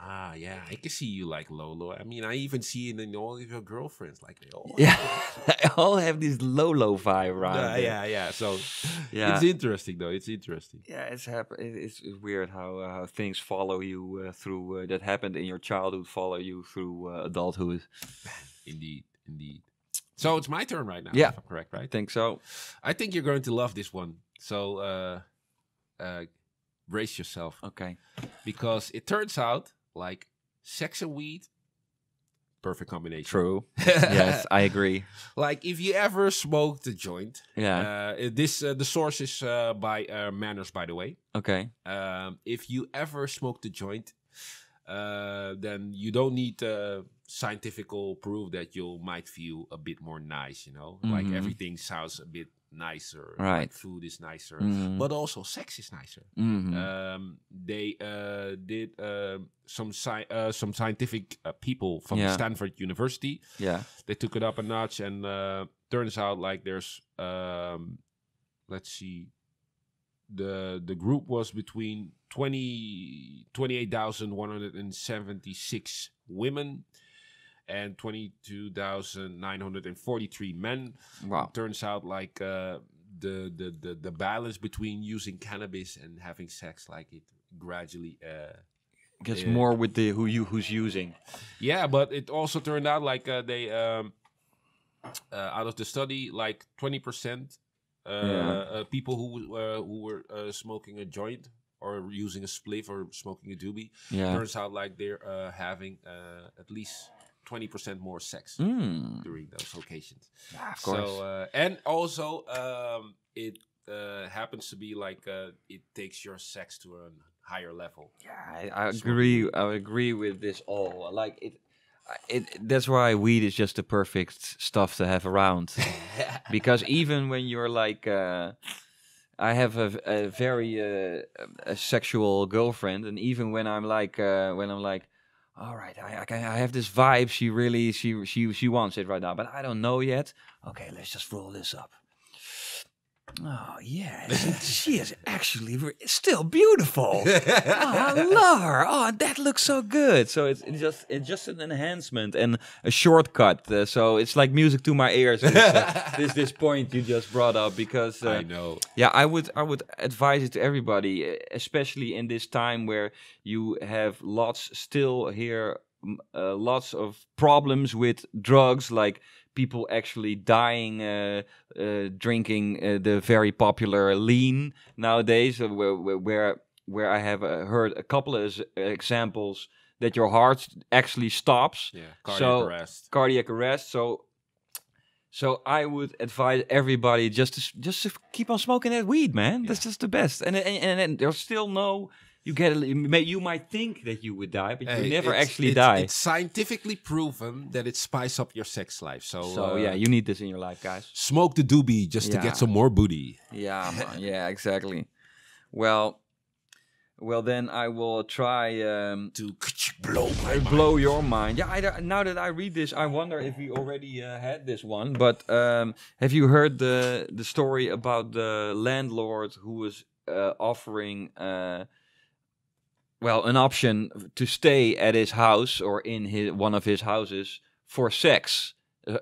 Ah, yeah, I can see you like Lolo. I mean, I even see it in all of your girlfriends. Like they all, they all have this Lolo vibe around. Yeah. So, it's interesting though. It's interesting. Yeah, it's weird how things follow you through that happened in your childhood, follow you through adulthood. Indeed. So it's my turn right now. Yeah, if I'm correct, right? I think so. I think you're going to love this one. So, brace yourself. Okay. Because it turns out, like, sex and weed, perfect combination. True. Yes, I agree. Like, if you ever smoked a joint, the source is by Manners, by the way. Okay. If you ever smoked a joint, then you don't need scientific proof that you might feel a bit more nice, you know? Like, everything sounds a bit nicer, right? Like food is nicer, but also sex is nicer. They did some scientific people from Stanford University. Yeah, they took it up a notch, and turns out like there's let's see, the group was between 28,176 women and 22,943 men. Wow. Turns out like the balance between using cannabis and having sex, like it gradually gets more with the who's using. Yeah, but it also turned out like they out of the study, like 20% people who were smoking a joint or using a spliff or smoking a doobie, turns out like they're having at least 20% more sex during those occasions. Yeah, of course. So, and also, it happens to be like it takes your sex to a higher level. Yeah, I agree. I agree with this all. Like it. That's why weed is just the perfect stuff to have around. Because even when you're like, I have a very a sexual girlfriend, and even when I'm like, all right, I have this vibe. She really, she wants it right now, but I don't know yet. Okay, let's just roll this up. Oh yeah, she is actually still beautiful. I love her. Oh, that looks so good. So it's just an enhancement and a shortcut. So it's like music to my ears. This point you just brought up, because I know. Yeah, I would advise it to everybody, especially in this time where you have lots of problems with drugs, like people actually dying drinking the very popular lean nowadays, where I have heard a couple of examples that your heart actually stops. Yeah, cardiac arrest. So I would advise everybody just to keep on smoking that weed, man. That's just the best. And there's still no. You might think that you would die, but you never actually die. It's scientifically proven that it spices up your sex life. So yeah, you need this in your life, guys. Smoke the doobie just to get some more booty. Yeah, man. Yeah, exactly. Well, then I will try to blow your mind. Yeah, now that I read this, I wonder if we already had this one. But have you heard the story about the landlord who was offering an option to stay at his house or in one of his houses for sex,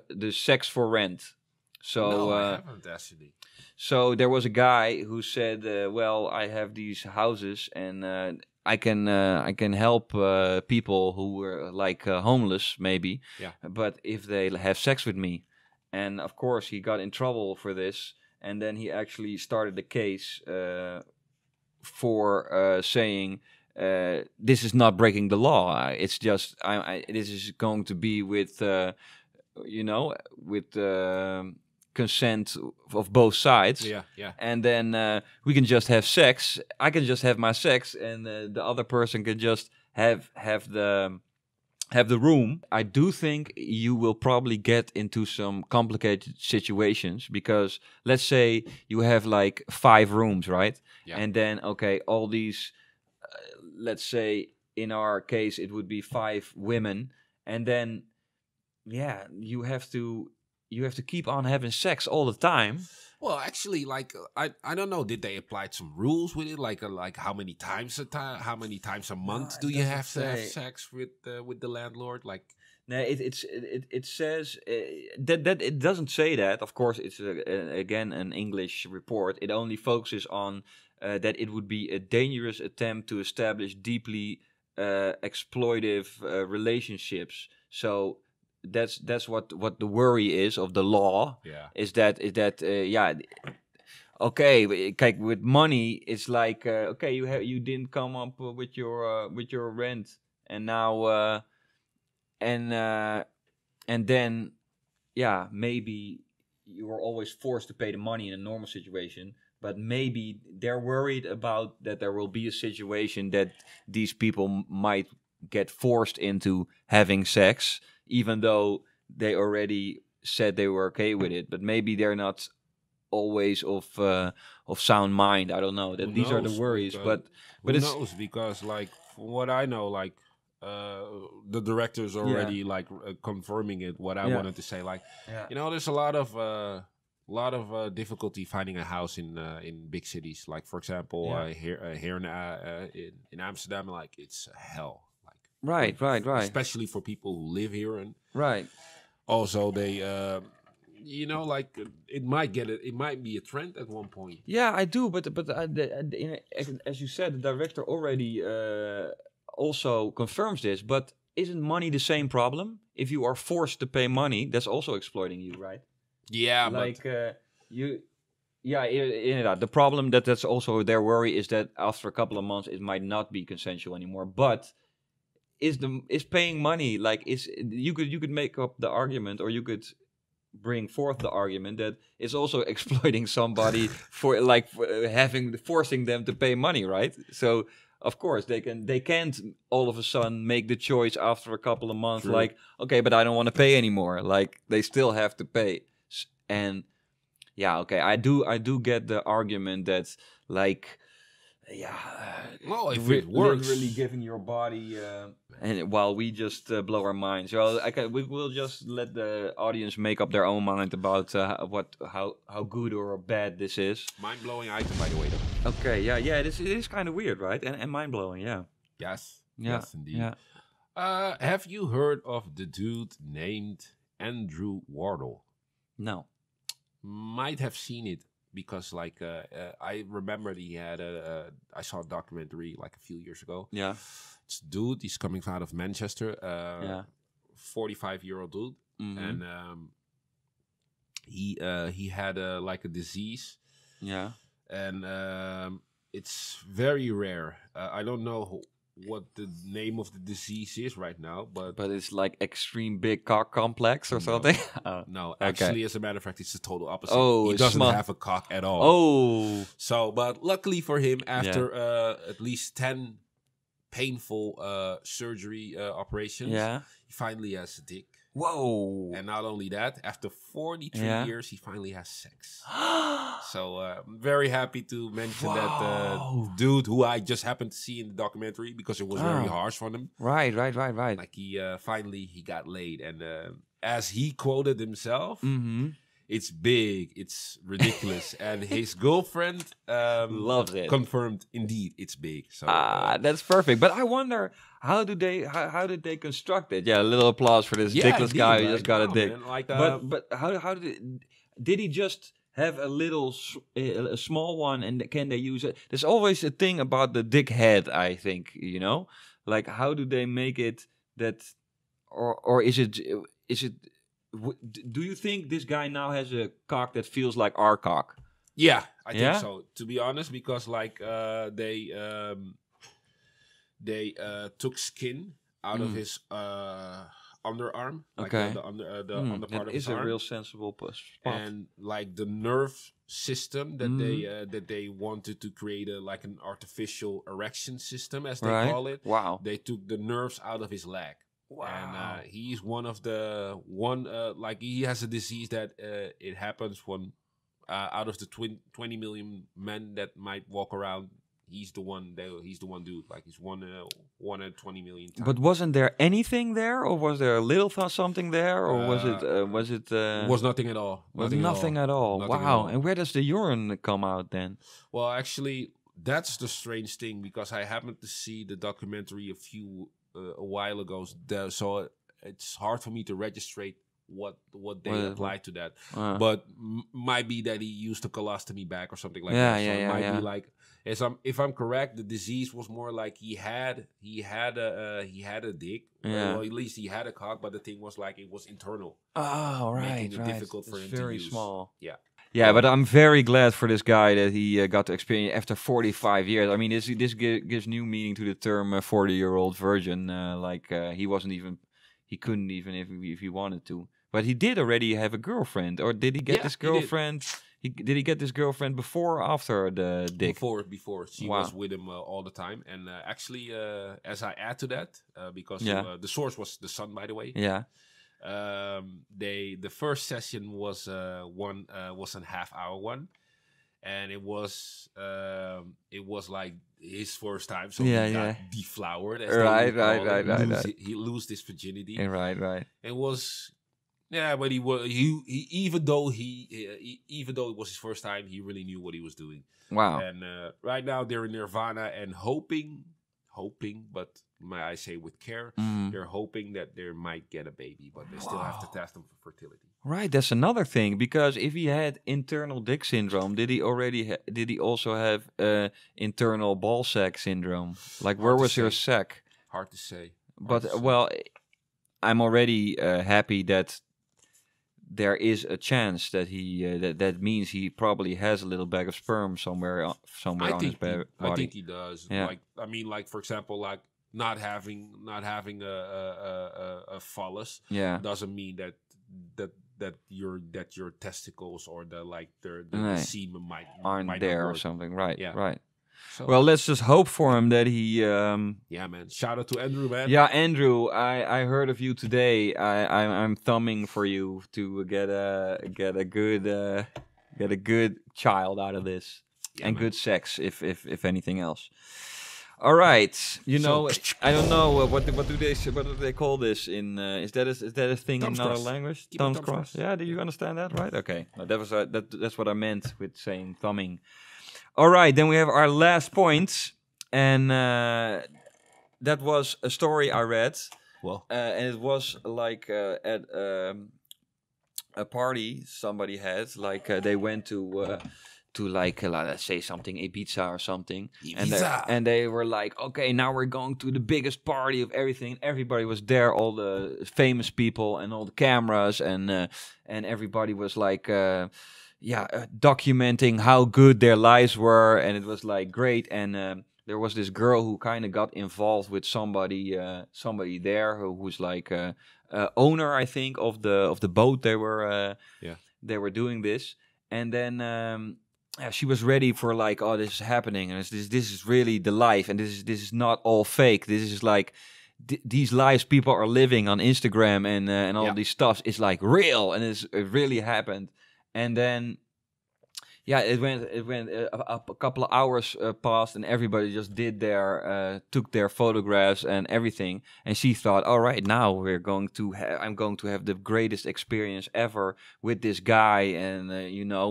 the sex for rent? So no, I haven't actually. So there was a guy who said, "Well, I have these houses, and I can help people who were like homeless, maybe. Yeah. But if they have sex with me," and of course he got in trouble for this, and then he actually started a case for saying, this is not breaking the law. It's just this is going to be with consent of both sides. Yeah. And then we can just have sex. I can just have my sex, and the other person can just have the room. I do think you will probably get into some complicated situations, because let's say you have like 5 rooms, right? Yeah. And then all these. Let's say in our case it would be 5 women, and then you have to you have to keep on having sex all the time. Well, actually, like I don't know. Did they apply some rules with it? Like how many times a month do you have to have sex with the landlord? Like, no, it says that it doesn't say that. Of course, it's again an English report. It only focuses on that it would be a dangerous attempt to establish deeply exploitive relationships. So that's what the worry is of the law. Yeah. Is that okay, kijk, with money it's like okay, you didn't come up with your rent, and now and then maybe you were always forced to pay the money in a normal situation, but maybe they're worried about that there will be a situation that these people might get forced into having sex, even though they already said they were okay with it. But maybe they're not always of sound mind. I don't know. That these are the worries, but who knows? Because like from what I know, like the director's already like confirming it. What I wanted to say, like you know, there's a lot of difficulty finding a house in big cities. Like for example, here in Amsterdam, like it's hell. Like right. Especially for people who live here, and also they you know, like it might be a trend at one point. Yeah, I do, but as you said, the director already also confirms this. But isn't money the same problem? If you are forced to pay money, that's also exploiting you, right? Yeah, like inderdaad. The problem that's also their worry is that after a couple of months it might not be consensual anymore. But is paying money like you could make up the argument, or you could bring forth the argument that it's also exploiting somebody for forcing them to pay money, right? So of course they can't all of a sudden make the choice after a couple of months. True. Like, okay, but I don't want to pay anymore. Like they still have to pay. And I do get the argument that like well, if it works, literally giving your body and while we just blow our minds. So we will just let the audience make up their own mind about how good or bad this is. Mind-blowing item, by the way, though. Okay, it is kind of weird, right? And mind-blowing, Yes, indeed. Have you heard of the dude named Andrew Wardle? No. Might have seen it. Because like I remember he had I saw a documentary like a few years ago. Yeah, this dude, he's coming out of Manchester. 45-year-old dude, and he had like a disease. Yeah, and it's very rare. I don't know what the name of the disease is right now, but it's like extreme big cock complex or something. No, actually, as a matter of fact, it's the total opposite. Oh, he doesn't have a cock at all. Oh, so but luckily for him, after at least 10 painful surgery operations, he finally has a dick. Whoa! And not only that, after 43 years, he finally has sex. So I'm very happy to mention that dude who I just happened to see in the documentary because it was very harsh for him. Right. Like he finally got laid, and as he quoted himself, it's big, it's ridiculous, and his girlfriend loves it. Confirmed, indeed, it's big. So that's perfect. But I wonder, how did they construct it? Yeah, a little applause for this dickless guy who just got a dick. Man, like, but how did he just have a small one, and can they use it? There's always a thing about the dick head, I think, you know, like how do they make it that, or is it? Do you think this guy now has a cock that feels like our cock? Yeah, I think so. To be honest, because like they took skin out of his underarm, like the under part of his arm. Is a real sensible spot. And like the nerve system that they wanted to create like an artificial erection system, as they call it. Wow! They took the nerves out of his leg. Wow. And he's like he has a disease that it happens when out of the 20 million men that might walk around, he's the one dude. Like he's won 120 million times. But wasn't there anything there, or was there a little something there, or was it? Was nothing at all. Nothing at all. Nothing Wow. at all. And where does the urine come out then? Well, actually, that's the strange thing, because I happened to see the documentary a while ago. So it's hard for me to registrate what they applied to that, but might be that he used a colostomy bag or something like that. So it might be like, if I'm correct, the disease was more like he had a dick, or at least he had a cock, but the thing was like it was internal. Oh, right, making it difficult for him to use. Very small. Yeah. Yeah, but I'm very glad for this guy that he got to experience after 45 years. I mean, this gives new meaning to the term 40-year-old virgin. He couldn't even if he wanted to. But he did already have a girlfriend, or did he get this girlfriend? Did he get this girlfriend before or after the dick? Before. She was with him all the time. And actually, as I add to that, because the source was the Sun, by the way. Yeah. The first session was a half-hour one, and it was like his first time, so he got deflowered. Right. He lose his virginity. Right. It was. Yeah, but he even though it was his first time, he really knew what he was doing. Wow. And right now they're in Nirvana and hoping, but may I say with care, they're hoping that they might get a baby, but they still have to test them for fertility. Right, that's another thing, because if he had internal dick syndrome, did he also have internal ball sack syndrome? Like, where was your sack? Hard to say. Well, I'm already happy that there is a chance that he that means he probably has a little bag of sperm somewhere on his body. I think he does. Yeah. Like for example, like not having a phallus doesn't mean that your testicles or the semen might there or something. Right. Yeah. Right. So, well, let's just hope for him that he. Yeah, man. Shout out to Andrew, man. Yeah, Andrew. I heard of you today. I'm thumbing for you to get a good child out of this, and man. Good sex, if anything else. All right, I don't know what do they call this in? Is that a thing in another language? Thumbs cross. Yeah, do you understand that? Right. Okay. No, that's what I meant with saying thumbing. All right, then we have our last point, and that was a story I read. Well, and it was like at a party somebody had. Like they went to like let's say something Ibiza or something, and they were like, okay, now we're going to the biggest party of everything. Everybody was there, all the famous people and all the cameras, and everybody was like. Documenting how good their lives were, and it was like great. And there was this girl who kind of got involved with somebody there who's like owner, I think, of the boat they were doing this. And then she was ready for like, oh, this is happening, and this is really the life, and this is not all fake. This is like. These lives people are living on Instagram and all these stuff is like real, and it really happened. And then, it went a couple of hours passed, and everybody just took their photographs and everything. And she thought, all right, now I'm going to have the greatest experience ever with this guy, and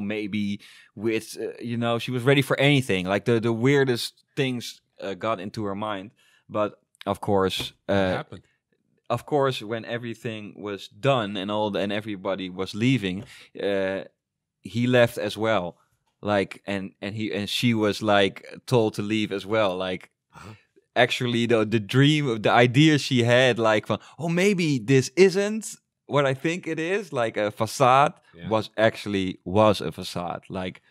maybe with she was ready for anything. Like the weirdest things got into her mind, but of course, happened. Of course, when everything was done and everybody was leaving, he left as well. Like and she was like told to leave as well. Like actually, the dream, the idea she had, like maybe this isn't what I think it is, like a facade, was a facade. Like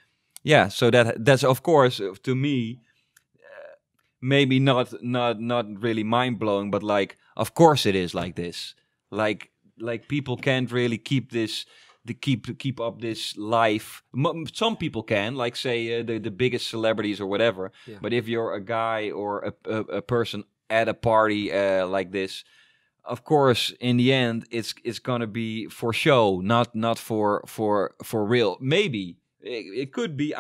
so that's of course to me. Maybe not really mind blowing, but like of course it is like this. Like people can't really keep up this life. Some people can, like say the biggest celebrities or whatever. Yeah. But if you're a guy or a person at a party like this, of course in the end it's gonna be for show, not for real. Maybe. It could be.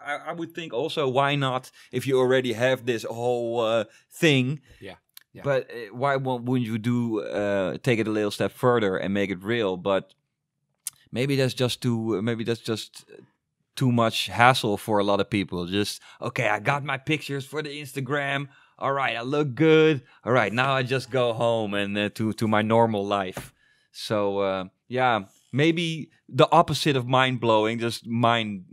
I would think also, why not, if you already have this whole thing? Yeah. But why wouldn't you take it a little step further and make it real? But maybe that's just too much hassle for a lot of people. Just, okay, I got my pictures for the Instagram. All right, I look good. All right, now I just go home and to my normal life. So maybe the opposite of mind blowing, just mind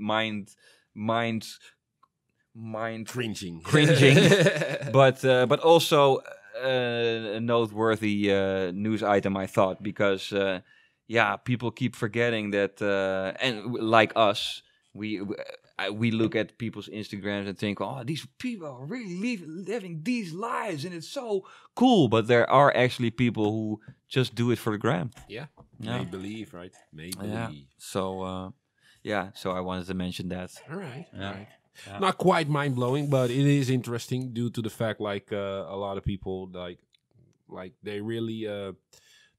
cringing. But also a noteworthy news item, I thought, because people keep forgetting that, and like us, we look at people's Instagrams and think, oh, these people are really living these lives and it's so cool. But there are actually people who just do it for the gram. Yeah. Make believe, right? Make believe. Yeah. So, so I wanted to mention that. All right. Yeah. All right. Yeah. Not quite mind-blowing, but it is interesting due to the fact, like, a lot of people, like they really,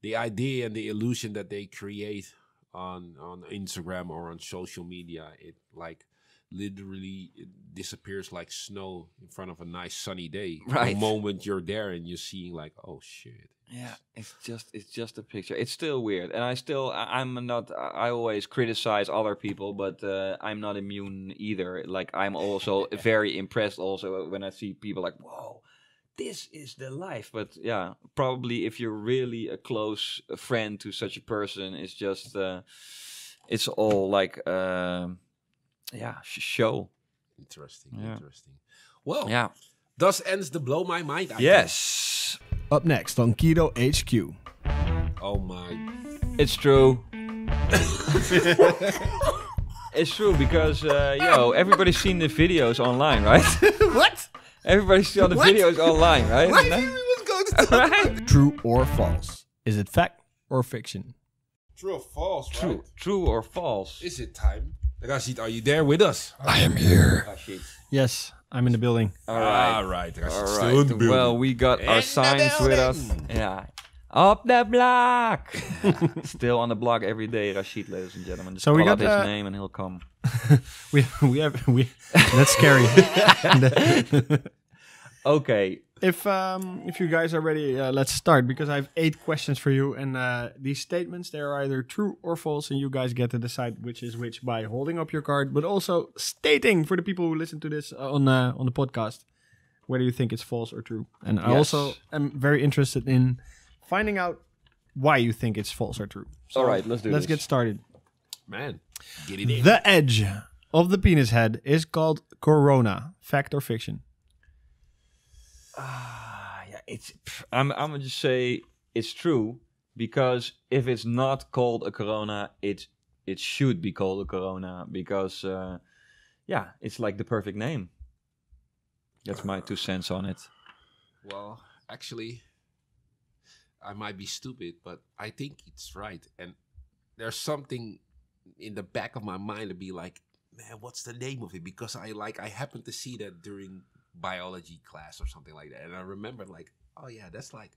the idea and the illusion that they create on Instagram or on social media, it, like, literally it disappears like snow in front of a nice sunny day. Right. The moment you're there and you're seeing, like, oh shit. Yeah, it's just a picture. It's still weird, and I always criticize other people, but I'm not immune either. Like, I'm also very impressed also when I see people like, whoa, this is the life. But yeah, probably if you're really a close friend to such a person, it's just it's all like show. Interesting. Well, yeah. Thus ends the blow my mind item. Yes. Up next on Kiiroo HQ. Oh my. It's true. It's true because, everybody's seen the videos online, right? What? Everybody's seen the videos online, right? What? We was going to talk about True or false? Is it fact or fiction? True or false, right? True or false? Is it time? Rashid, are you there with us? I am here. Rashid. Yes, I'm in the building. All right. Still in the building. Well, we got our signs with us. Yeah. Up the block. Still on the block every day, Rashid, ladies and gentlemen. Just call out his name and he'll come. we that's scary. Okay. If you guys are ready, let's start, because I have 8 questions for you, and these statements, they are either true or false, and you guys get to decide which is which by holding up your card, but also stating for the people who listen to this on the podcast whether you think it's false or true. And I also am very interested in finding out why you think it's false or true. So all right, let's get started. Man, get it in. The edge of the penis head is called corona. Fact or fiction? I'm gonna just say it's true, because if it's not called a corona, it should be called a corona, because it's like the perfect name. That's my 2 cents on it. Well, actually, I might be stupid, but I think it's right. And there's something in the back of my mind to be like, man, what's the name of it? Because I happened to see that during biology class or something like that, and I remember, like, oh yeah, that's like,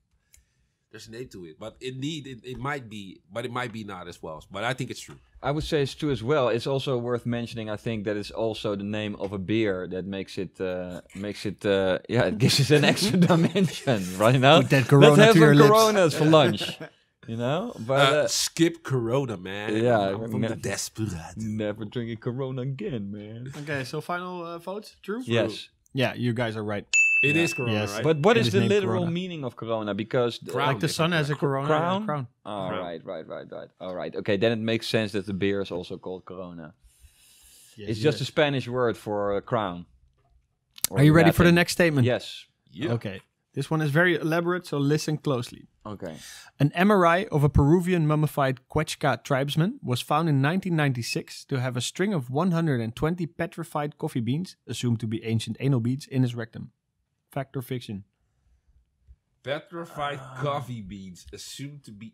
there's a name to it. But indeed, it might be, but it might be not as well. But I think it's true. I would say it's true as well. It's also worth mentioning, I think, that it's also the name of a beer that makes it it gives it an extra dimension, right? Now, put that Corona let's have to your some lips. Coronas for lunch. You know, but skip Corona, man. Yeah, I'm from the Desperate. Never drinking Corona again, man. Okay, so final votes? True? Yes. Yeah, you guys are right. It is Corona, yes. right? But what is the named literal Corona. meaning of Corona? Because Like the sun has a corona. Crown? Crown. Oh, right. All right. Okay, then it makes sense that the beer is also called Corona. Yes, It's just a Spanish word for crown. Or Are you ready for the Latin. next statement? Yes. Yeah. Okay. This one is very elaborate, so listen closely. Okay. An MRI of a Peruvian mummified Quechua tribesman was found in 1996 to have a string of 120 petrified coffee beans, assumed to be ancient anal beads, in his rectum. Fact or fiction? Petrified coffee beans assumed to be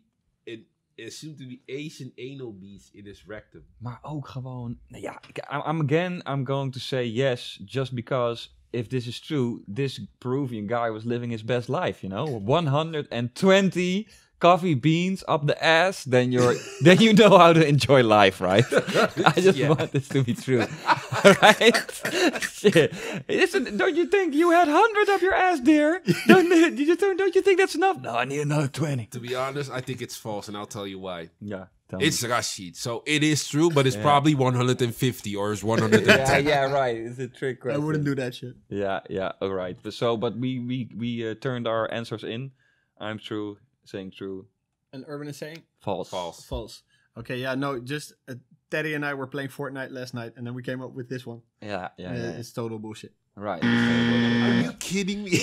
Asian anal beads in his rectum. Maar ook gewoon... Ja, I'm going to say yes, just because if this is true, this Peruvian guy was living his best life, you know? 120 coffee beans up the ass, then you know how to enjoy life, right? I just want this to be true, right? Shit. Don't you think you had 100 up your ass, dear? Don't you think that's enough? No, I need another 20. To be honest, I think it's false, and I'll tell you why. Yeah. It's Rashid, so it is true, but it's probably 150 or it's 110. yeah, right. It's a trick question. I wouldn't do that shit. Yeah, all right. But we turned our answers in. I'm true, saying true. And Urban is saying? False. Okay, yeah, no, just Teddy and I were playing Fortnite last night, and then we came up with this one. Yeah. It's total bullshit. Right. Are you kidding me?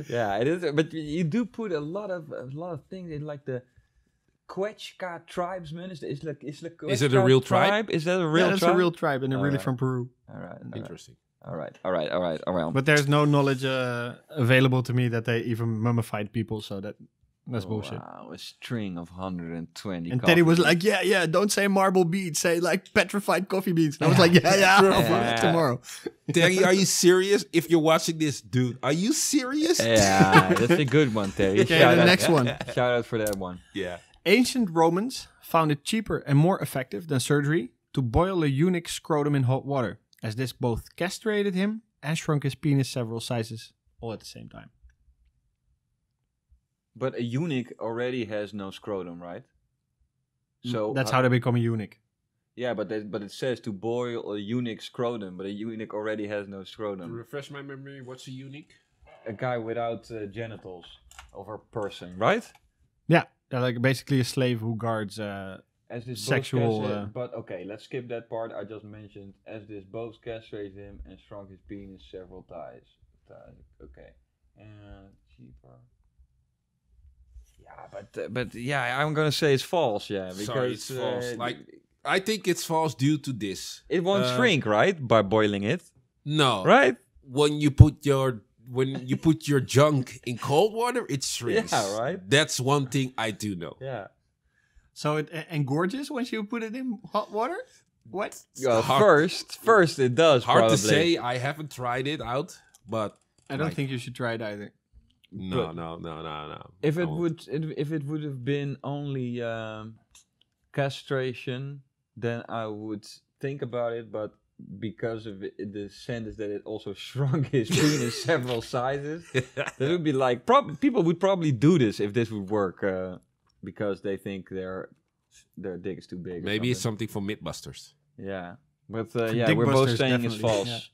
Yeah, it is. But you do put a lot of things in, like the Quechua tribesman. Is it a real tribe? Is that a real tribe? It's a real tribe, and they're really from Peru. All right. Interesting. All right. But there's no knowledge available to me that they even mummified people, so that's bullshit. Wow, a string of 120. And Teddy was like, yeah, don't say marble beads, say like petrified coffee beans. And I was like, yeah, tomorrow. Teddy, are you serious? If you're watching this, dude, are you serious? Yeah, that's a good one, Teddy. Okay, the next one. Shout out for that one. Yeah. Ancient Romans found it cheaper and more effective than surgery to boil a eunuch's scrotum in hot water, as this both castrated him and shrunk his penis several sizes, all at the same time. But a eunuch already has no scrotum, right? So that's how they become a eunuch. Yeah, but it says to boil a eunuch's scrotum, but a eunuch already has no To scrotum. refresh my memory, what's a eunuch? A guy without genitals of a person, right? Yeah, they're like basically a slave who guards As this sexual. but okay, let's skip that part I just mentioned. As this both castrated him and shrunk his penis several times. Okay, and cheaper. Yeah, but yeah, I'm gonna say it's false. Yeah, because Sorry, it's false. I think it's false due to this. It won't shrink, right? By boiling it. No, right? When you put your junk in cold water, it shrinks. Yeah, right. That's one thing I do know. Yeah. So it engorges once you put it in hot water? What? Well, first it does. Hard probably. to say. I haven't tried it out, but I don't think you should try it either. No. If it would have been only castration, then I would think about it. But because of the sentence that it also shrunk his penis several sizes, that would be like people would probably do this if this would work. Because they think their dick is too big. Maybe it's something for Mythbusters. Yeah, but we're both saying it's false.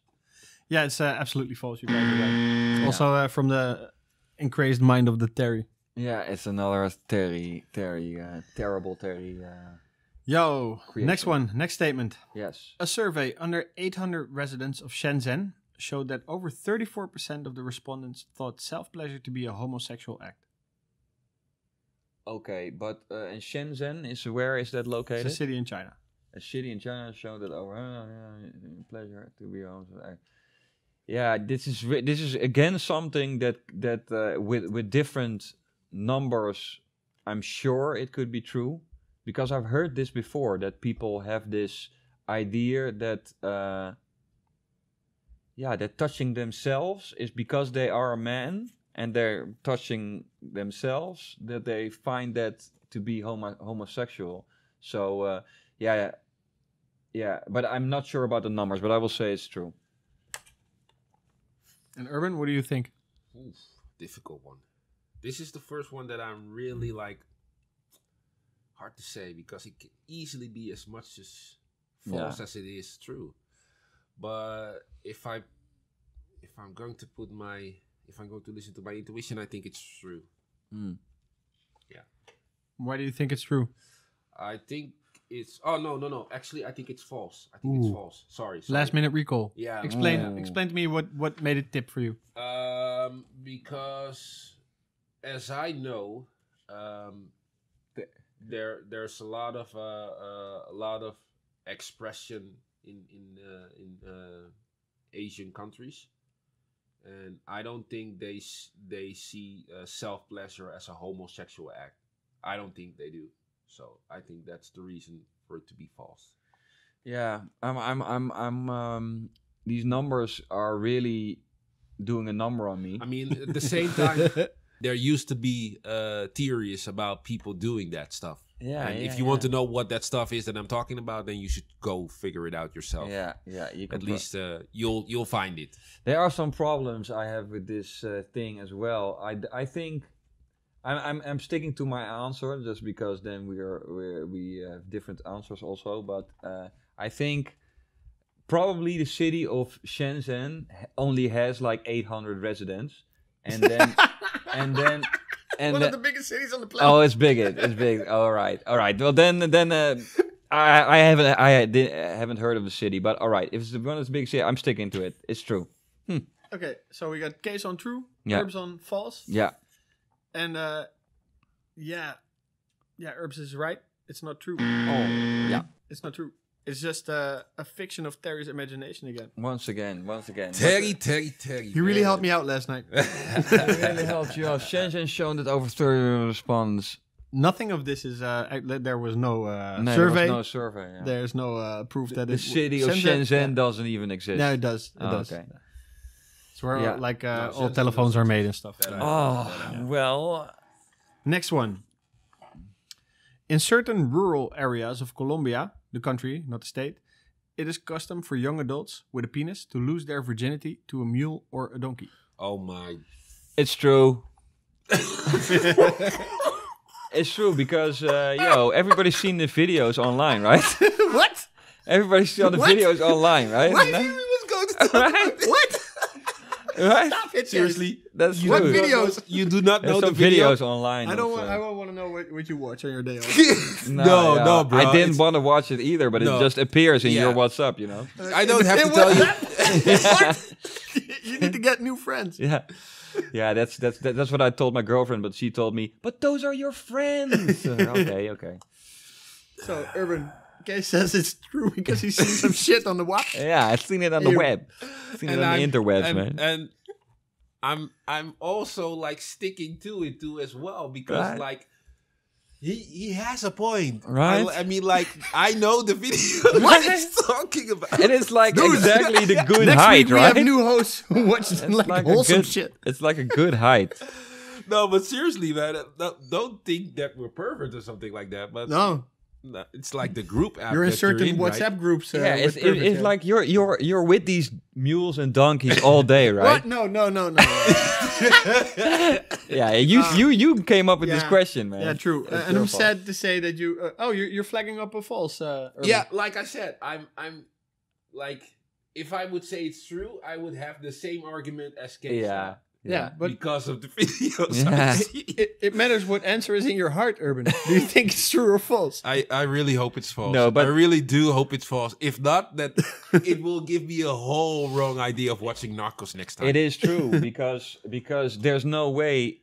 Yeah, it's absolutely false. You guys are right. Also, from the increased mind of the Terry. Yeah, it's another terrible Terry. Yo, creation. Next one, next statement. Yes. A survey under 800 residents of Shenzhen showed that over 34% of the respondents thought self-pleasure to be a homosexual act. Okay, but in Shenzhen, where is that located? It's a city in China. A city in China showed that over pleasure to be homosexual. Yeah, this is again something that with different numbers, I'm sure it could be true, because I've heard this before, that people have this idea that that touching themselves is because they are a man and they're touching themselves, that they find that to be homosexual. So yeah, but I'm not sure about the numbers, but I will say it's true. And Urban, what do you think? Oof, difficult one. This is the first one that I'm really like hard to say, because it can easily be as much as false as it is true. But if I'm going to listen to my intuition, I think it's true. Yeah. Why do you think it's true? I think it's... Oh, no. Actually, I think it's false. It's false. Sorry. Last minute recall. Yeah. Explain to me what made it tip for you. Because as I know, there's a lot of expression in Asian countries, and I don't think they see self-pleasure as a homosexual act. I don't think they do. So I think that's the reason for it to be false. Yeah, these numbers are really doing a number on me. I mean, at the same time, there used to be theories about people doing that stuff. Yeah, and if you want to know what that stuff is that I'm talking about, then you should go figure it out yourself. Yeah. You can At least you'll find it. There are some problems I have with this thing as well. I think I'm sticking to my answer just because then we have different answers also. But I think probably the city of Shenzhen only has like 800 residents, and then one of the biggest cities on the planet. Oh, it's big. It's big. All right. Well, then I haven't heard of the city, but all right. If it's one of the big city, I'm sticking to it. It's true. Okay, so we got Case on true, Yeah. Herbs on false. Yeah. And Herbs is right. It's not true. Yeah. It's not true. It's just a fiction of Terry's imagination again. Once again. Terry. He really helped me out last night. He really helped you out. Shenzhen shown that over 30 respondents. Nothing of this is. There was no No, survey. there was no survey. Yeah. There's no proof that The city of Shenzhen doesn't even exist. No, it does. It does. Okay. It's where No, all telephones are made and stuff. Well. Next one. In certain rural areas of Colombia, the country, not the state, it is custom for young adults with a penis to lose their virginity to a mule or a donkey. Oh my! It's true. It's true because everybody's seen the videos online, right? What? Everybody's seen the videos online, right? What? I was going to talk about What? Right? Stop it, seriously. That's What true. videos? You do not There's know some the video. videos online. I don't want to know what you watch on your day off. No, bro. I didn't want to watch it either, but No. it just appears in Yeah. your WhatsApp, you know? I don't have to tell you. You need to get new friends. Yeah. Yeah, that's what I told my girlfriend, but she told me, but those are your friends. Okay. So, Urban, Case says it's true because he's seen some shit on the web. Yeah, I've seen it on the web. I've seen it on the interwebs, man. And I'm also like sticking to it too as well because Right. like he has a point, Right? I mean, like I know the video what he's talking about. And it's like exactly the good Next height, week we right? have new hosts who watch like wholesome shit. It's like a good height. No, but seriously, man, don't think that we're perverts or something like that. But No, it's like the group app. you're in that certain in, WhatsApp right? groups. Yeah, with it's perverts, like you're with these mules and donkeys all day, right? What? No. Yeah, you came up with this Yeah. question, man. Yeah, true. It's And your I'm fault. sad to say that you're flagging up a false. Urban. Yeah, like I said, I'm like if I would say it's true, I would have the same argument as Case. Yeah, but because of the videos. Yeah. it matters what answer is in your heart, Urban. Do you think it's true or false? I really hope it's false. No, but I really do hope it's false. If not, that it will give me a whole wrong idea of watching Narcos next time. it is true because there's no way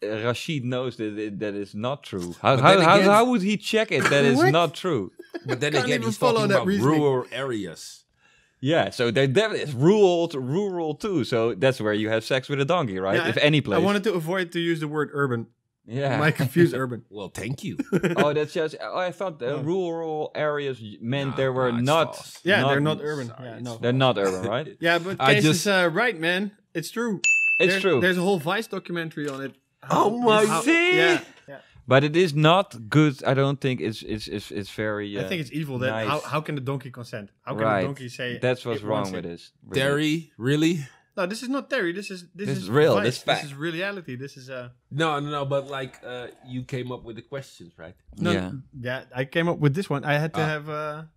Rashid knows that it's not true. How would he check it that it's What? not true? But then Can't again, even he's follow talking that about reasoning. rural areas. Yeah, so they're definitely it's rural too. So that's where you have sex with a donkey, right? Yeah, if any place. I wanted to avoid to use the word urban. Yeah. Might confuse urban. Well, thank you. Oh, that's just. Oh, I thought the rural areas meant they were it's not. false. Yeah, they're not urban. Sorry, Yeah, it's no. They're not urban, right? Yeah, but I Case just- is right, man. It's true. It's true. There's a whole Vice documentary on it. Oh my See? Yeah. But it is not good. I don't think it's very. I think it's evil. That nice. how can the donkey consent? How can Right. the donkey say That's what's it wrong wants with it? this. Terry, really? No, this is not Terry. This is real. Vice. This is fact. This is reality. This is No, but like you came up with the questions, right? no, Yeah. yeah. I came up with this one. I had to Ah. have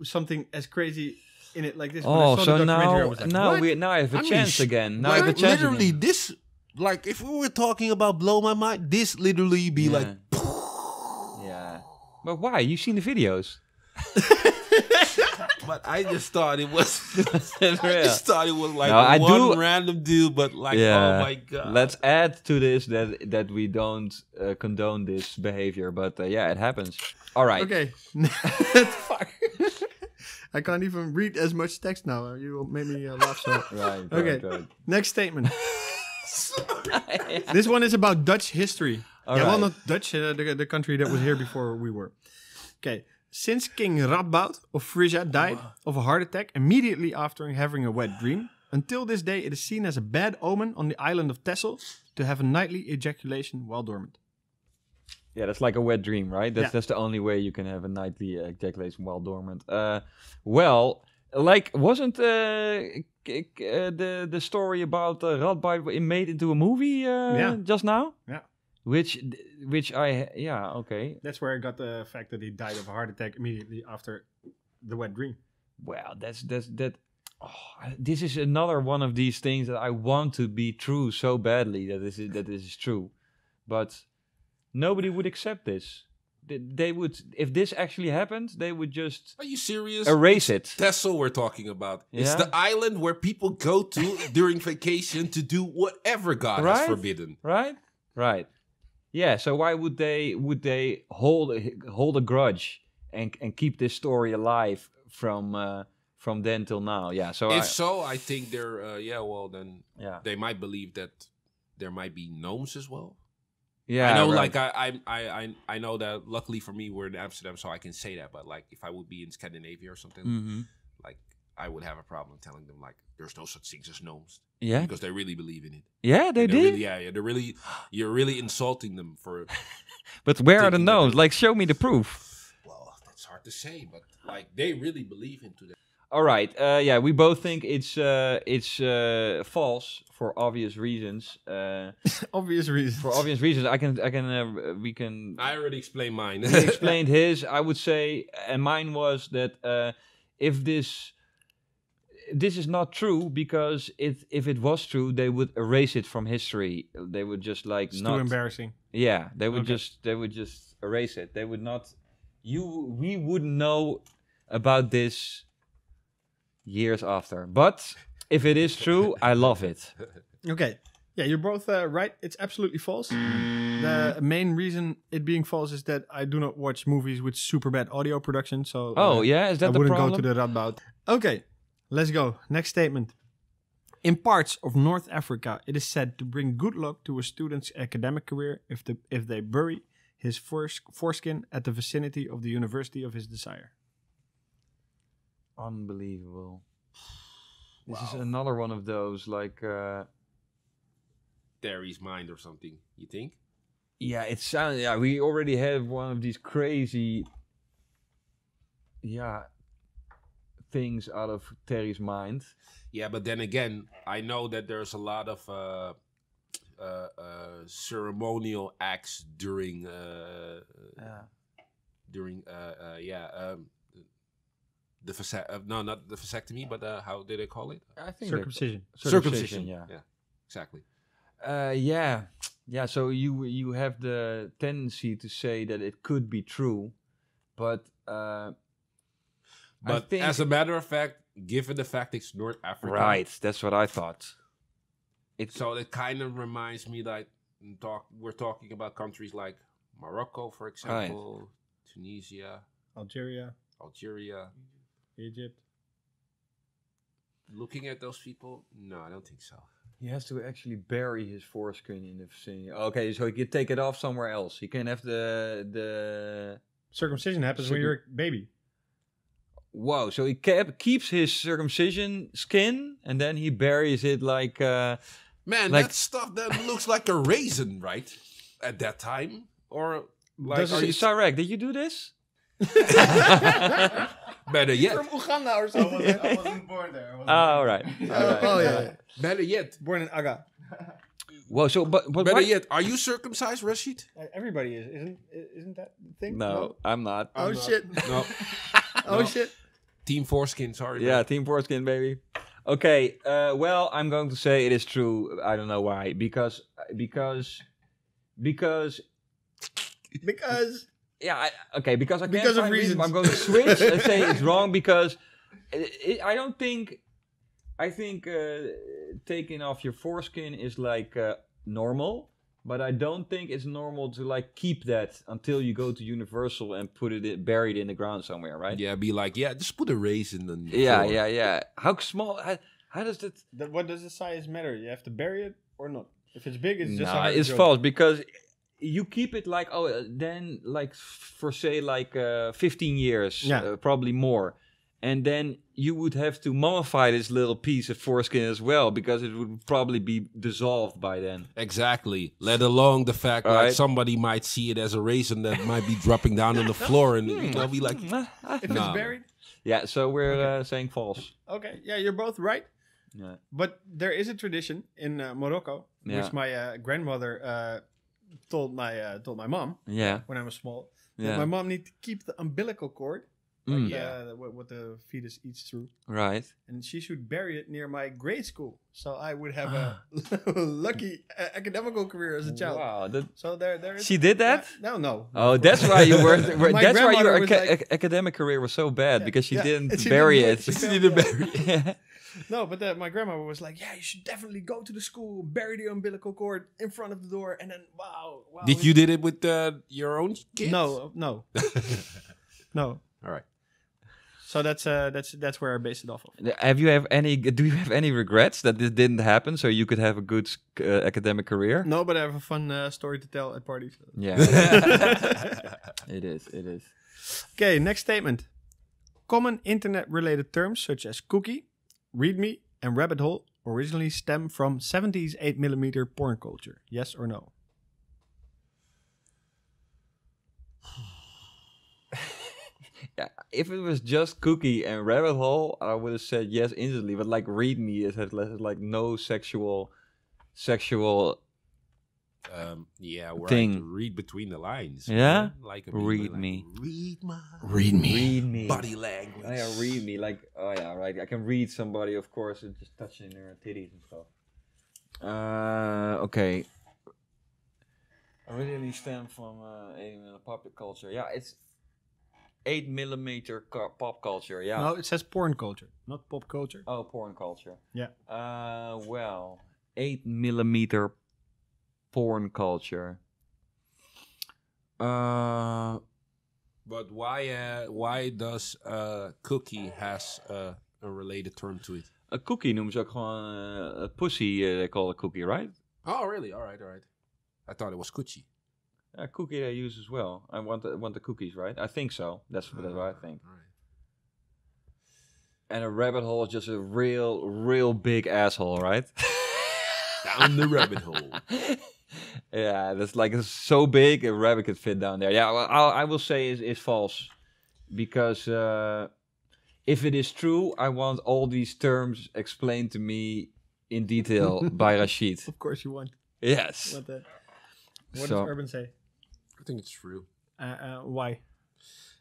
something as crazy in it like this. When I Oh, saw so the documentary, I now was like, now what? I have a I mean, chance again. Now I Like, have a chance. literally, again. this, like, if we were talking about blow my mind, this literally be like, Yeah. But why? You've seen the videos. but I just thought it was, It's I real. just thought it was like No, I one do- random dude, but like, oh my god. Let's add to this that we don't condone this behavior, but yeah, it happens. All right. Okay. Fuck. I can't even read as much text now. You made me laugh so. Right. Okay. Good. Next statement. This one is about Dutch history. All yeah, well, right. not Dutch, the country that was here before we were. Okay. Since King Radboud of Frisia died of a heart attack immediately after having a wet dream, Until this day, it is seen as a bad omen on the island of Texel to have a nightly ejaculation while dormant. Yeah, that's like a wet dream, right? That's the only way you can have a nightly ejaculation while dormant. Well, like, wasn't the story about Radbite made into a movie just now? Yeah. Which okay. That's where I got the fact that he died of a heart attack immediately after the wet dream. Well, this is another one of these things that I want to be true so badly that this is true, but nobody would accept this. They would, if this actually happened, they would just. Are you serious? Erase it. Texel we're talking about. Yeah? It's the island where people go to during vacation to do whatever God has forbidden. Right. Yeah. So why would they hold a grudge and keep this story alive from then till now? Yeah. So I think they're they might believe that there might be gnomes as well. Yeah, I know. Like I know that. Luckily for me, we're in Amsterdam, so I can say that. But like, if I would be in Scandinavia or something, like I would have a problem telling them like, there's no such things as gnomes. Yeah, because they really believe in it. Yeah, they do. They're really. You're really insulting them for. But where are the gnomes? Like, show me the proof. Well, that's hard to say, but like they really believe into that. All right. We both think it's false for obvious reasons. Obvious reasons. For obvious reasons, we can. I already explained mine. He explained his. I would say, and mine was that if this is not true, because if it was true, they would erase it from history. They would just like it's not. Too embarrassing. Yeah, they would just erase it. They would not. We wouldn't know about this years after. But if it is true, I love it. Okay. Yeah, you're both right. It's absolutely false. The main reason it being false is that I do not watch movies with super bad audio production. So is that I the wouldn't problem? go to the Radboud. Okay, let's go. Next statement. In parts of North Africa, it is said to bring good luck to a student's academic career if they bury his foreskin at the vicinity of the university of his desire. Unbelievable. This is another one of those, like... Terry's mind or something, you think? Yeah, it sounds... Yeah, we already have one of these crazy... Yeah, things out of Terry's mind. Yeah, but then again, I know that there's a lot of ceremonial acts during... not the vasectomy, but how did they call it? I think circumcision. Circumcision. Yeah, exactly. So you have the tendency to say that it could be true, but I think, as a matter of fact, given the fact it's North Africa, right? That's what I thought. So it kind of reminds me like we're talking about countries like Morocco, for example, right. Tunisia, Algeria, Egypt. Looking at those people, no, I don't think so. He has to actually bury his foreskin in the vicinity. Okay, so he can take it off somewhere else. He can have the circumcision happens when you're a baby. Whoa! So he keeps his circumcision skin and then he buries it like. Man, that stuff that looks like a raisin, right? At that time, or like. Sarek, did you do this? Better yet. From Uganda or something. I wasn't born there. All right. Oh yeah. Better yet. Born in Aga. Whoa, so but better yet, are you circumcised, Rashid? Everybody is, isn't that the thing? No, I'm not. Oh shit. No. Oh shit. Team foreskin, sorry. Yeah, team foreskin, baby. Okay, well, I'm going to say it is true. I don't know why. Because. Yeah, because I can't because find of reasons. I'm going to switch and say it's wrong because I don't think. I think taking off your foreskin is like normal, but I don't think it's normal to like keep that until you go to Universal and put it buried in the ground somewhere, right? Yeah, be like, just put a raisin in the Yeah, floor. yeah. How small? How does that? What does the size matter? You have to bury it or not? If it's big, it's just. It's false because. You keep it like then like for say like 15 years, probably more, And then you would have to mummify this little piece of foreskin as well, because it would probably be dissolved by then. Exactly. Let alone the fact like somebody might see it as a raisin that might be dropping down on the floor, and they'll be like, if it's buried. Yeah. So we're saying false. Okay. Yeah, you're both right. Yeah. But there is a tradition in Morocco, which my grandmother told my mom. Yeah. When I was small. Yeah. That my mom need to keep the umbilical cord. What the fetus eats through. Right. And she should bury it near my grade school, so I would have a lucky academical career as a child. Wow. So there. She did that? No. Oh, that's why you were. That's why your academic career was so bad, because she didn't bury it. She didn't bury it. No, but my grandma was like, "Yeah, you should definitely go to the school, bury the umbilical cord in front of the door, and then wow." Did you did it with your own kids? No. No. All right. So that's where I based it off of. Do you have any regrets that this didn't happen, so you could have a good academic career? No, but I have a fun story to tell at parties. Yeah. It is. Okay, next statement. Common internet-related terms such as cookie, readme, and rabbit hole originally stem from 70s 8mm porn culture. Yes or no? Yeah, if it was just cookie and rabbit hole, I would have said yes instantly. But like readme, it has like no sexual thing. Read between the lines. Yeah, like readme. Read me. Body language. Oh yeah, read me. Like, oh yeah, right. I can read somebody, of course, and just touching their titties and stuff. Okay. Originally stem from popular culture. Yeah, it's 8mm pop culture. Yeah. No, it says porn culture, not pop culture. Oh, porn culture. Yeah. Well, 8mm porn culture. But why does cookie has a related term to it? A cookie noemen ze ook gewoon a pussy. They call a cookie, right? Oh, really? All right. I thought it was coochie. A cookie they use as well. I want the cookies, right? I think so. That's what I think. All right. And a rabbit hole is just a real big asshole, right? Down the rabbit hole. Yeah, that's like it's so big a rabbit could fit down there. Yeah, well, I will say is false, because if it is true, I want all these terms explained to me in detail by Rashid. Of course you want. Yes. What does Urban say? I think it's true. Why?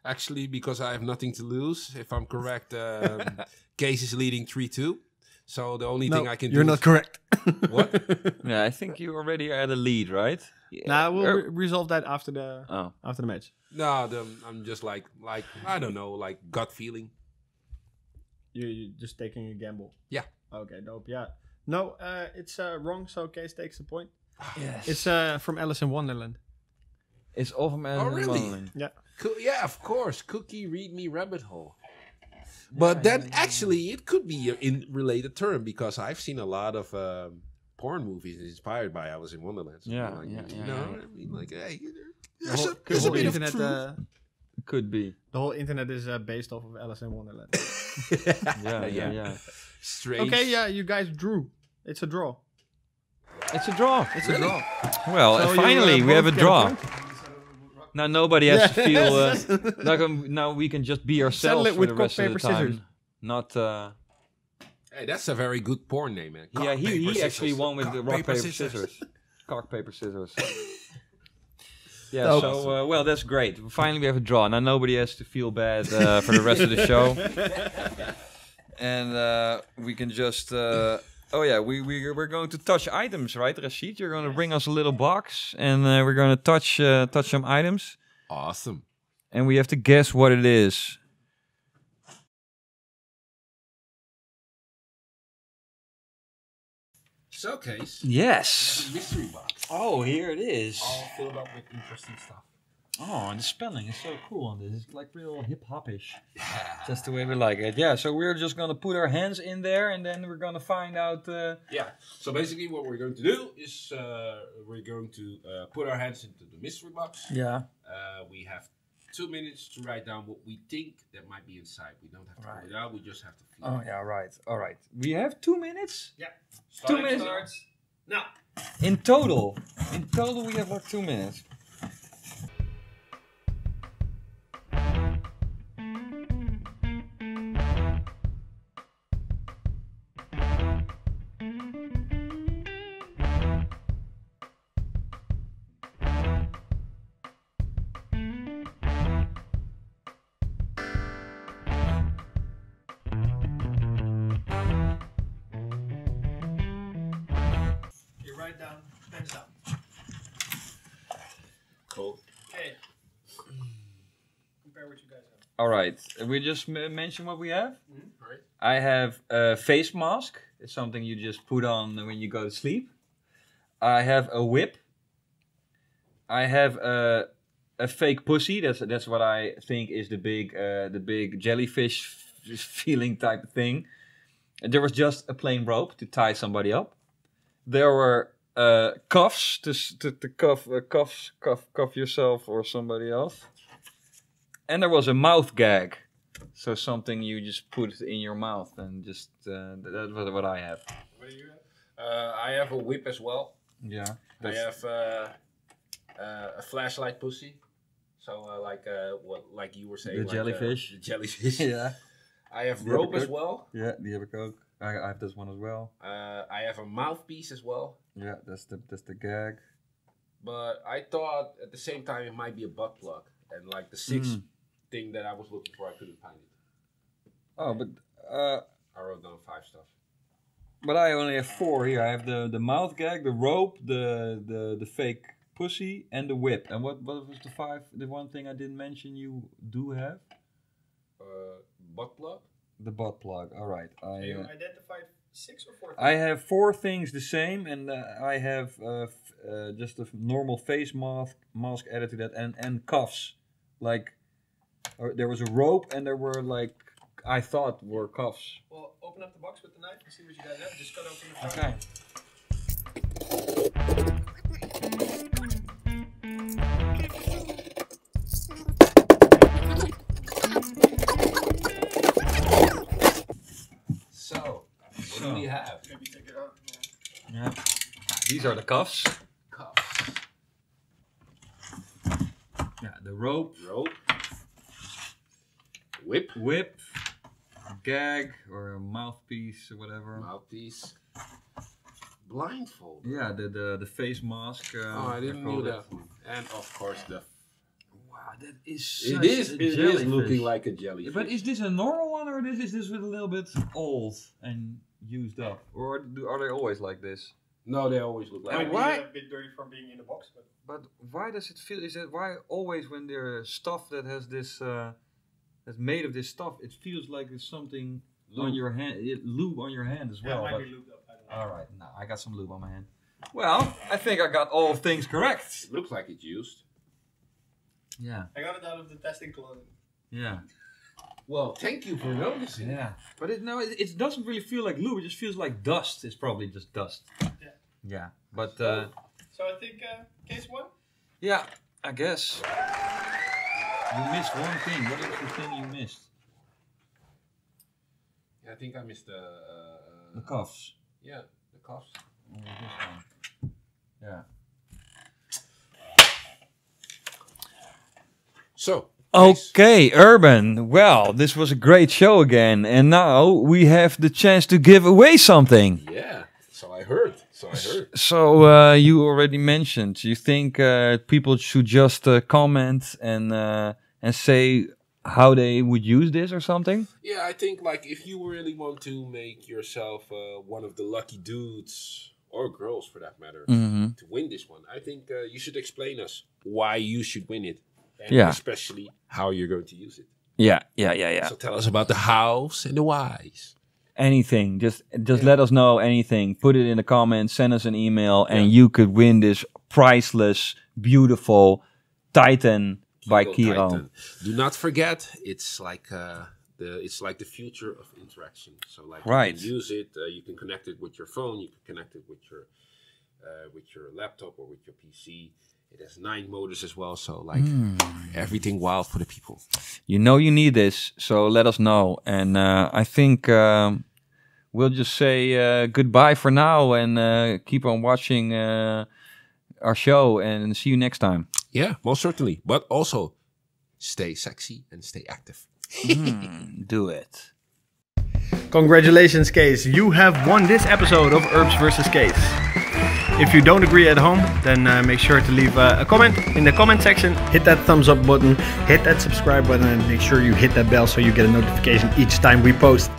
Actually, because I have nothing to lose. If I'm correct, case is leading 3-2. So the only thing I can do. You're not correct. What? Yeah, I think you already are the lead, right? Yeah. Nah, we'll resolve that after the match. No, I'm just like I don't know, like gut feeling. You're just taking a gamble. Yeah. Okay, dope. Yeah. No, it's wrong. So Case takes the point. Yes. It's from Alice in Wonderland. It's all from Alice in Wonderland. Yeah. Yeah, of course. Cookie, read me, rabbit hole. But then actually it could be in related term, because I've seen a lot of porn movies inspired by Alice in Wonderland. So Yeah, like, yeah. I mean, like, hey, There's a a bit internet, of truth. Could be. The whole internet is based off of Alice in Wonderland. Yeah. Strange. Okay, yeah, you guys drew. It's a draw. It's a draw. It's a draw. Well, So finally we have a both draw. get point. Now nobody has to feel. Now we can just be ourselves Settle it for with the rest rock, of the paper, time. scissors. Not. Hey, that's a very good porn name, man. Yeah, Cock, he paper, actually scissors. won with the Cock, rock, paper, scissors. Cock, paper, scissors. Yeah, Oh. so, well, that's great. Finally, we have a draw. Now, nobody has to feel bad for the rest of the show. And we can just... oh, yeah, we're going to touch items, right, Rashid? You're going to bring us a little box, and we're going to touch some items. Awesome. And we have to guess what it is. Showcase. Yes. Mystery box. Oh, here it is. All filled up with interesting stuff. Oh, and the spelling is so cool on this. It's like real hip-hop-ish. Yeah. That's the way we like it. Yeah, so we're just going to put our hands in there, and then we're going to find out... Yeah, so basically what we're going to do is we're going to put our hands into the mystery box. Yeah. We have 2 minutes to write down what we think that might be inside. We don't have to write it out. We just have to feel Oh, yeah, right. All right. We have 2 minutes? Yeah. 2 minutes. Starts now. In total, we have like 2 minutes. Write down, pens down. Cool. Okay. Compare what you guys have. All right. We just mentioned what we have. All right. I have a face mask. It's something you just put on when you go to sleep. I have a whip. I have a fake pussy. That's what I think is the big jellyfish feeling type of thing. And there was just a plain rope to tie somebody up. There were cuffs to cuff yourself or somebody else. And there was a mouth gag. So something you just put in your mouth and just, that's what I have. What do you have? I have a whip as well. Yeah. I have a flashlight pussy. So like you were saying. The jellyfish. The jellyfish. Yeah. I have rope as well. Yeah, the other coke. I have this one as well. I have a mouthpiece as well. Yeah, that's the gag. But I thought at the same time it might be a butt plug. And like the sixth thing that I was looking for, I couldn't find it. Oh, but I wrote down 5 stuff. But I only have 4 here. I have the mouth gag, the rope, the fake pussy, and the whip. And what was the 5? The one thing I didn't mention you do have? Butt plug? The butt plug. All right. You identified 6 or 4 things? I have 4 things the same, and I have just a normal face mask added to that, and cuffs. Like there was a rope, and there were like I thought were cuffs. Well, open up the box with the knife and see what you guys have. Just cut open the front. Okay. So, what do we have? Maybe take it out. Yeah. These are the cuffs. Cuffs. Yeah, the rope. Whip. Gag or a mouthpiece or whatever. Mouthpiece. Blindfold. Yeah, the face mask. I didn't know that. And of course the. Wow, that is. It is looking like a jellyfish. But is this a normal one or is this a little bit old and used up, or are they always like this? No, they always look like. Might be a bit dirty from being in the box, but why does it feel? Is it why always when there's stuff that has this that's made of this stuff, it feels like there's something on your hand, lube on your hand as well. Yeah, it might be lubed up. I don't know. All right, no, I got some lube on my hand. Well, I think I got all things correct. It looks like it's used. Yeah. I got it out of the testing closet. Yeah. Well, thank you for noticing. Yeah. But it doesn't really feel like lube. It just feels like dust. It's probably just dust. Yeah. Yeah. But So I think case 1. Yeah, I guess. You missed one thing. What is the thing you missed? Yeah, I think I missed The cuffs. Yeah, the cuffs. Oh, this one. Yeah. So. Okay, Urban. Well, this was a great show again, and now we have the chance to give away something. Yeah, so I heard. So you already mentioned. You think people should just comment and say how they would use this or something? Yeah, I think like if you really want to make yourself one of the lucky dudes or girls for that matter to win this one, I think you should explain us why you should win it. And especially how you're going to use it. Yeah. So tell us about the hows and the whys. Anything. Just let us know anything. Put it in the comments, send us an email, and you could win this priceless, beautiful Titan by Kiiroo. Do not forget, it's like the future of interaction. So like you can use it, you can connect it with your phone, you can connect it with your laptop or with your PC. It has 9 motors as well, so like everything wild for the people. You know you need this, so let us know. And I think we'll just say goodbye for now and keep on watching our show and see you next time. Yeah, most certainly. But also stay sexy and stay active. Do it. Congratulations, Case. You have won this episode of Herbs vs. Case. If you don't agree at home, then make sure to leave a comment in the comment section. Hit that thumbs up button, hit that subscribe button, and make sure you hit that bell so you get a notification each time we post.